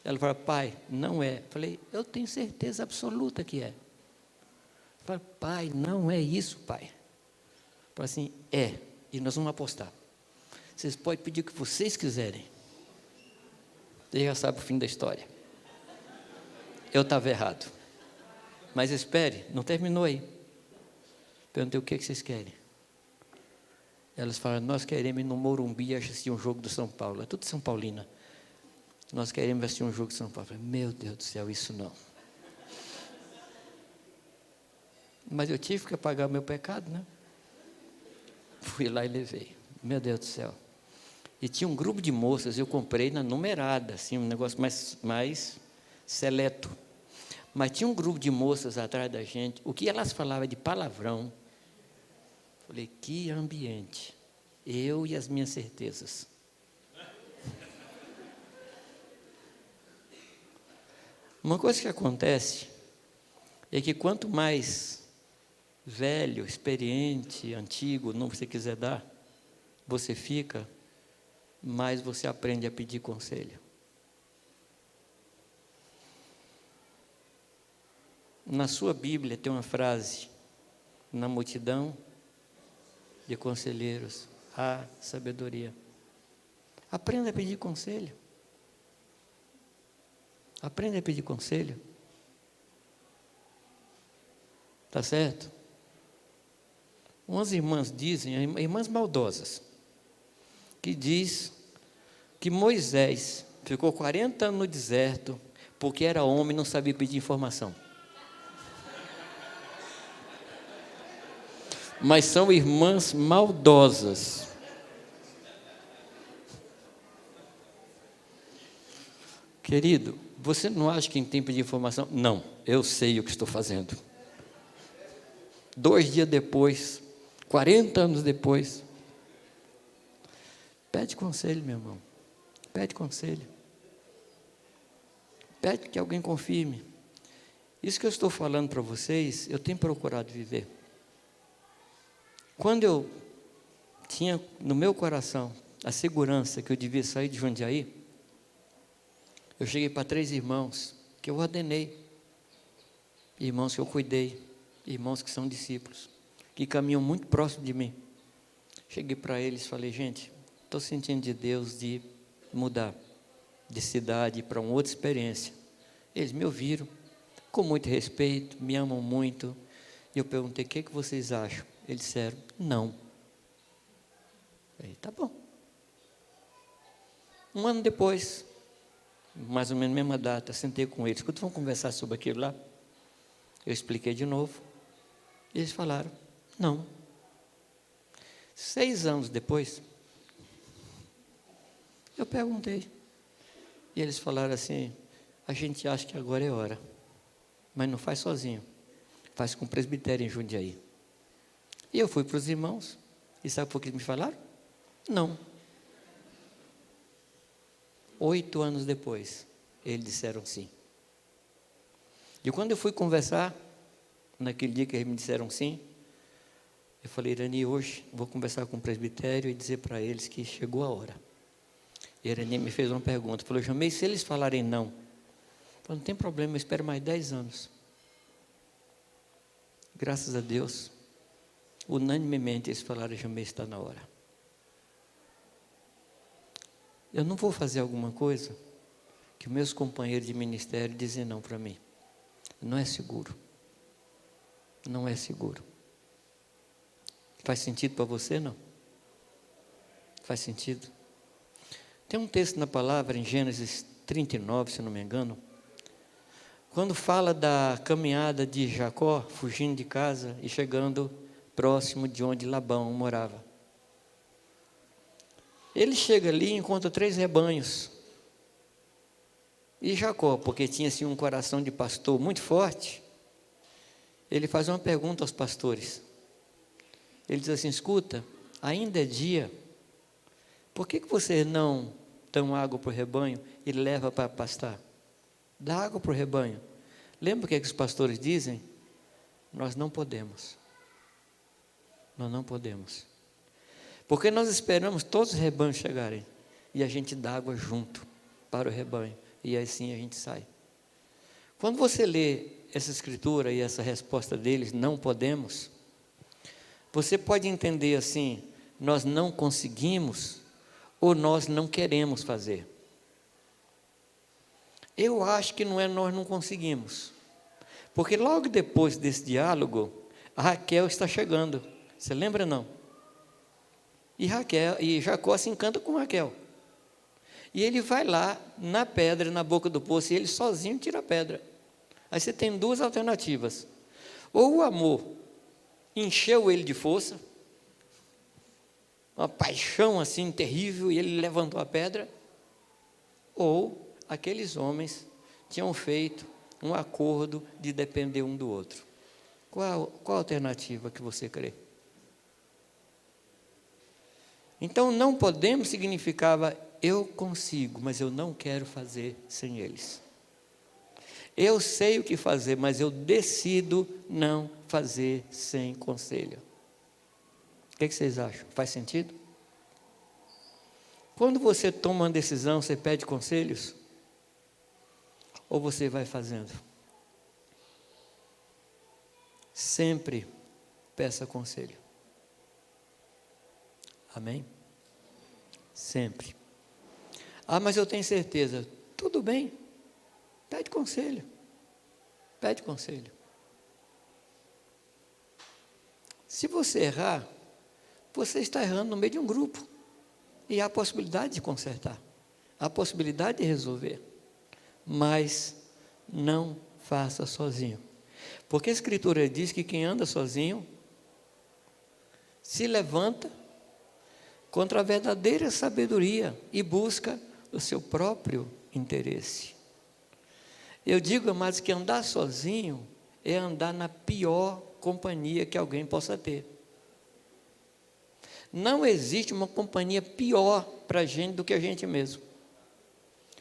Ela falou, pai, não é. Eu falei, eu tenho certeza absoluta que é. Eu falei, pai, não é isso, pai. Eu falei assim, é, e nós vamos apostar. Vocês podem pedir o que vocês quiserem. Você já sabe o fim da história. Eu estava errado. Mas espere, não terminou aí. Perguntei, o que vocês querem? Elas falaram, nós queremos ir no Morumbi assistir um jogo do São Paulo. É tudo São Paulina. Nós queremos assistir um jogo de São Paulo. Eu falei, meu Deus do céu, isso não. Mas eu tive que pagar o meu pecado, né? Fui lá e levei. Meu Deus do céu. E tinha um grupo de moças, eu comprei na numerada, assim, um negócio mais seleto. Mas tinha um grupo de moças atrás da gente, o que elas falavam de palavrão. Falei, que ambiente. Eu e as minhas certezas. Uma coisa que acontece é que quanto mais velho, experiente, antigo, não você quiser dar, você fica, mais você aprende a pedir conselho. Na sua Bíblia tem uma frase, na multidão de conselheiros há sabedoria. Aprenda a pedir conselho. Aprenda a pedir conselho. Tá certo? Umas irmãs dizem, irmãs maldosas, que diz que Moisés ficou 40 anos no deserto porque era homem e não sabia pedir informação. Mas são irmãs maldosas. Querido, você não acha que tem tempo de informação? Não, eu sei o que estou fazendo. 2 dias depois, 40 anos depois, pede conselho, meu irmão. Pede conselho. Pede que alguém confirme. Isso que eu estou falando para vocês, eu tenho procurado viver. Quando eu tinha no meu coração a segurança que eu devia sair de Jundiaí, eu cheguei para 3 irmãos que eu ordenei, irmãos que eu cuidei, irmãos que são discípulos, que caminham muito próximo de mim. Cheguei para eles e falei, gente, estou sentindo de Deus de mudar de cidade para uma outra experiência. Eles me ouviram, com muito respeito, me amam muito. E eu perguntei, o que vocês acham? Eles disseram, não. Eu falei, tá bom. 1 ano depois, mais ou menos na mesma data, sentei com eles. Quando vamos conversar sobre aquilo lá, eu expliquei de novo. Eles falaram, não. 6 anos depois, eu perguntei. E eles falaram assim: a gente acha que agora é hora, mas não faz sozinho, faz com o presbitério em Jundiaí. E eu fui para os irmãos, e sabe por que me falaram? Não. 8 anos depois, eles disseram sim. E quando eu fui conversar, naquele dia que eles me disseram sim, eu falei: Irani, hoje vou conversar com o presbitério e dizer para eles que chegou a hora. E Irani me fez uma pergunta, falou: Jamei, se eles falarem não, eu falei, não tem problema, eu espero mais 10 anos. Graças a Deus, unanimemente eles falaram: Jamei, está na hora. Eu não vou fazer alguma coisa que meus companheiros de ministério dizem não para mim. Não é seguro. Não é seguro. Faz sentido para você, não? Faz sentido? Tem um texto na palavra, em Gênesis 39, se não me engano, quando fala da caminhada de Jacó, fugindo de casa e chegando próximo de onde Labão morava. Ele chega ali e encontra 3 rebanhos. E Jacó, porque tinha assim um coração de pastor muito forte, ele faz uma pergunta aos pastores. Ele diz assim: escuta, ainda é dia, por que vocês não dão água para o rebanho e leva para pastar? Dá água para o rebanho. Lembra o que os pastores dizem? Nós não podemos. Nós não podemos. Porque nós esperamos todos os rebanhos chegarem e a gente dá água junto para o rebanho. E assim a gente sai. Quando você lê essa escritura e essa resposta deles, não podemos, você pode entender assim: nós não conseguimos ou nós não queremos fazer. Eu acho que não é nós não conseguimos, porque logo depois desse diálogo, a Raquel está chegando. Você lembra, não? E Jacó se encanta com Raquel. E ele vai lá na pedra, na boca do poço, e ele sozinho tira a pedra. Aí você tem 2 alternativas: ou o amor encheu ele de força, uma paixão assim terrível, e ele levantou a pedra, ou aqueles homens tinham feito um acordo de depender um do outro. Qual a alternativa que você crê? Então, não podemos significava: eu consigo, mas eu não quero fazer sem eles. Eu sei o que fazer, mas eu decido não fazer sem conselho. O que vocês acham? Faz sentido? Quando você toma uma decisão, você pede conselhos? Ou você vai fazendo? Sempre peça conselho. Amém? Sempre. Ah, mas eu tenho certeza. Tudo bem. Pede conselho. Pede conselho. Se você errar, você está errando no meio de um grupo. E há a possibilidade de consertar. Há a possibilidade de resolver. Mas não faça sozinho. Porque a Escritura diz que quem anda sozinho se levanta contra a verdadeira sabedoria e busca o seu próprio interesse. Eu digo, amados, que andar sozinho é andar na pior companhia que alguém possa ter. Não existe uma companhia pior para a gente do que a gente mesmo.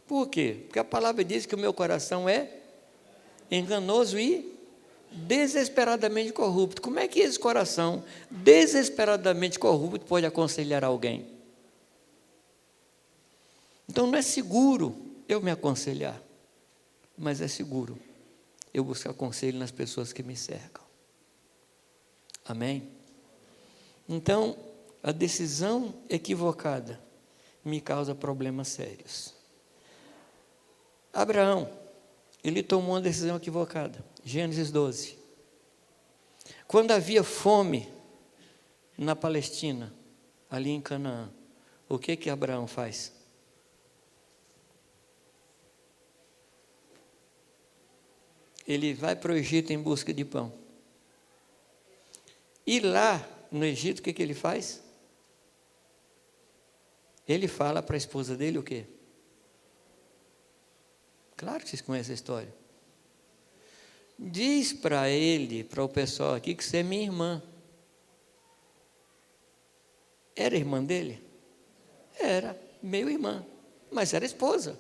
Por quê? Porque a palavra diz que o meu coração é enganoso e desesperadamente corrupto. Como é que esse coração desesperadamente corrupto pode aconselhar alguém? Então não é seguro eu me aconselhar, mas é seguro eu buscar conselho nas pessoas que me cercam. Amém? Então, a decisão equivocada me causa problemas sérios. Abraão, ele tomou uma decisão equivocada. Gênesis 12. Quando havia fome na Palestina, ali em Canaã, o que Abraão faz? Ele vai para o Egito em busca de pão. E lá no Egito, o que ele faz? ele fala para a esposa dele o quê? Claro que vocês conhecem a história. Diz para ele, para o pessoal aqui, que você é minha irmã. Era irmã dele? Era, meio irmã, mas era esposa.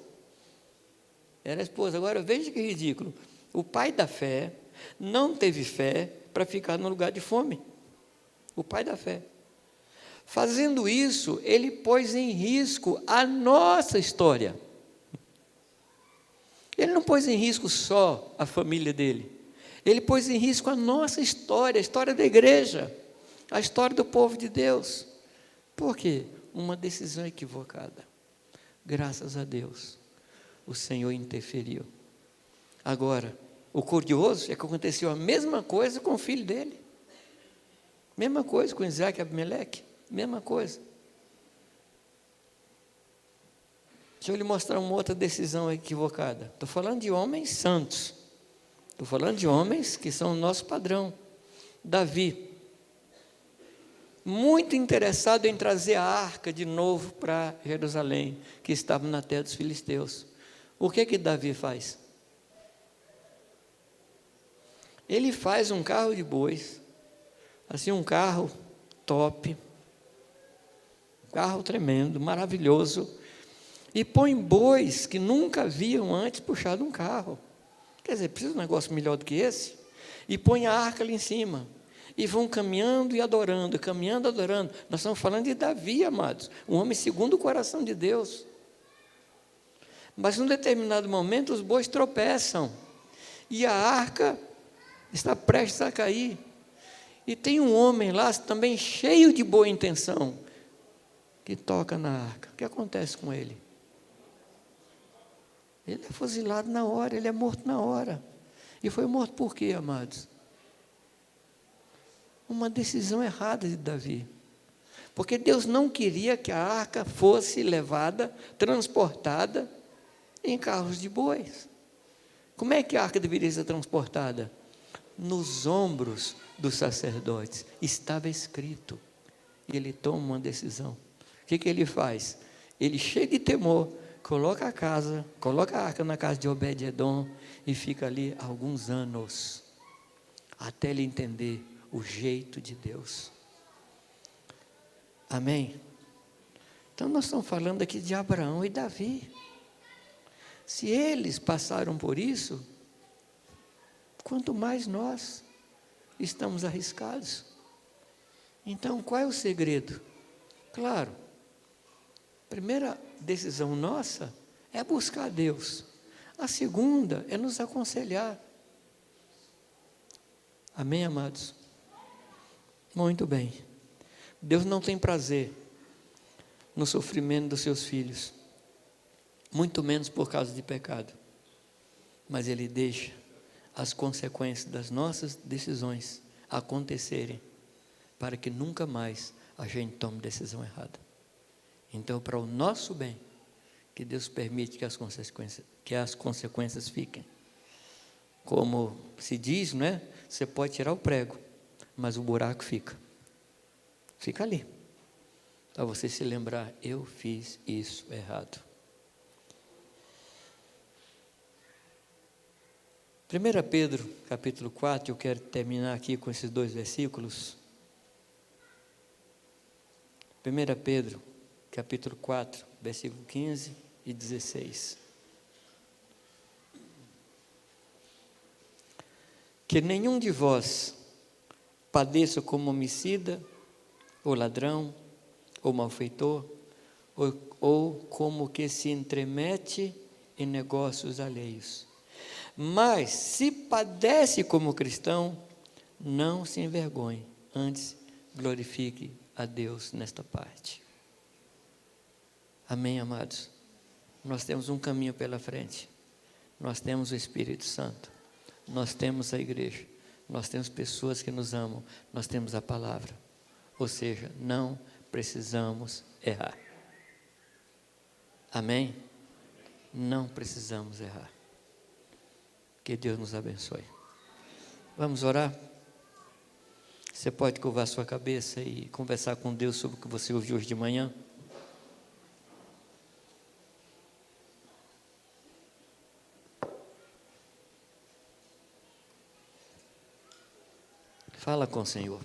Era esposa. Agora veja que ridículo. O pai da fé não teve fé para ficar no lugar de fome. O pai da fé. Fazendo isso, ele pôs em risco a nossa história. Ele não pôs em risco só a família dele. Ele pôs em risco a nossa história, a história da igreja, a história do povo de Deus. Por quê? Uma decisão equivocada. Graças a Deus, o Senhor interferiu. Agora, o curioso é que aconteceu a mesma coisa com o filho dele. Mesma coisa com Isaac e Abimeleque. Mesma coisa. Deixa eu lhe mostrar uma outra decisão equivocada. Estou falando de homens santos. Estou falando de homens que são o nosso padrão. Davi, muito interessado em trazer a arca de novo para Jerusalém, que estava na terra dos filisteus. O que Davi faz? Ele faz um carro de bois, assim, um carro top, um carro tremendo, maravilhoso, e põe bois que nunca haviam antes puxado um carro. Quer dizer, precisa de um negócio melhor do que esse? E põe a arca ali em cima. E vão caminhando e adorando, caminhando e adorando. Nós estamos falando de Davi, amados, um homem segundo o coração de Deus. Mas num determinado momento os bois tropeçam. E a arca está prestes a cair. E tem um homem lá, também cheio de boa intenção, que toca na arca. O que acontece com ele? Ele é fuzilado na hora, ele é morto na hora. E foi morto por quê, amados? Uma decisão errada de Davi. Porque Deus não queria que a arca fosse levada, transportada em carros de bois. Como é que a arca deveria ser transportada? Nos ombros dos sacerdotes. Estava escrito. E ele toma uma decisão. O que ele faz? Ele, cheio de temor, coloca a arca na casa de Obed-edom e fica ali alguns anos, até ele entender o jeito de Deus. Amém? Então nós estamos falando aqui de Abraão e Davi. Se eles passaram por isso, quanto mais nós estamos arriscados. Então, qual é o segredo? Claro, a primeira decisão nossa é buscar Deus. A segunda é nos aconselhar. Amém, amados? Muito bem. Deus não tem prazer no sofrimento dos seus filhos, muito menos por causa de pecado. Mas Ele deixa as consequências das nossas decisões acontecerem, para que nunca mais a gente tome decisão errada. Então, para o nosso bem, que Deus permite que as consequências fiquem. Como se diz, não é? Você pode tirar o prego, mas o buraco fica. Fica ali. Para você se lembrar, eu fiz isso errado. 1 Pedro, capítulo 4, eu quero terminar aqui com esses 2 versículos. 1 Pedro, capítulo 4, versículo 15 e 16. Que nenhum de vós padeça como homicida, ou ladrão, ou malfeitor, ou como que se entremete em negócios alheios. Mas, se padece como cristão, não se envergonhe, antes glorifique a Deus nesta parte. Amém, amados? Nós temos um caminho pela frente. Nós temos o Espírito Santo. Nós temos a igreja. Nós temos pessoas que nos amam. Nós temos a palavra. Ou seja, não precisamos errar. Amém? Não precisamos errar. Que Deus nos abençoe. Vamos orar? Você pode curvar sua cabeça e conversar com Deus sobre o que você ouviu hoje de manhã? Fala com o Senhor.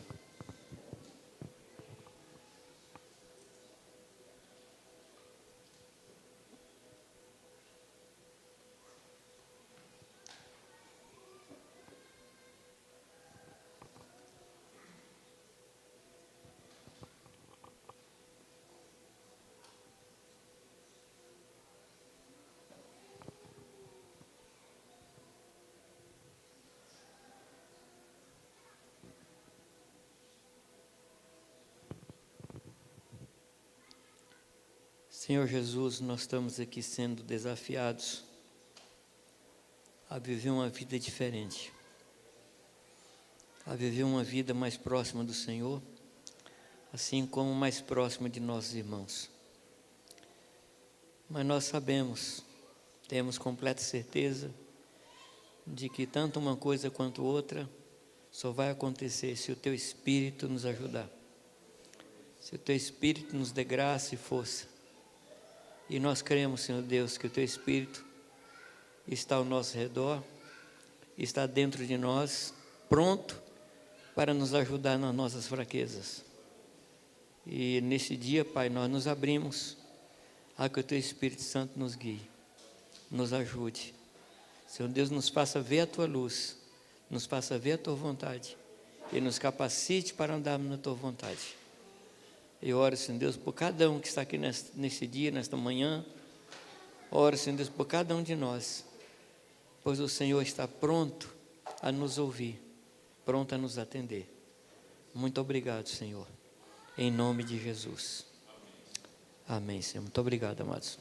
Senhor Jesus, nós estamos aqui sendo desafiados a viver uma vida diferente, a viver uma vida mais próxima do Senhor, assim como mais próxima de nossos irmãos. Mas nós sabemos, temos completa certeza de que tanto uma coisa quanto outra só vai acontecer se o Teu Espírito nos ajudar, se o Teu Espírito nos dê graça e força. E nós cremos, Senhor Deus, que o Teu Espírito está ao nosso redor, está dentro de nós, pronto para nos ajudar nas nossas fraquezas. E nesse dia, Pai, nós nos abrimos a que o Teu Espírito Santo nos guie, nos ajude. Senhor Deus, nos faça ver a Tua luz, nos faça ver a Tua vontade e nos capacite para andarmos na Tua vontade. Eu oro, Senhor Deus, por cada um que está aqui nesse dia, nesta manhã. Oro, Senhor Deus, por cada um de nós, pois o Senhor está pronto a nos ouvir, pronto a nos atender. Muito obrigado, Senhor, em nome de Jesus. Amém, Senhor. Muito obrigado, amados.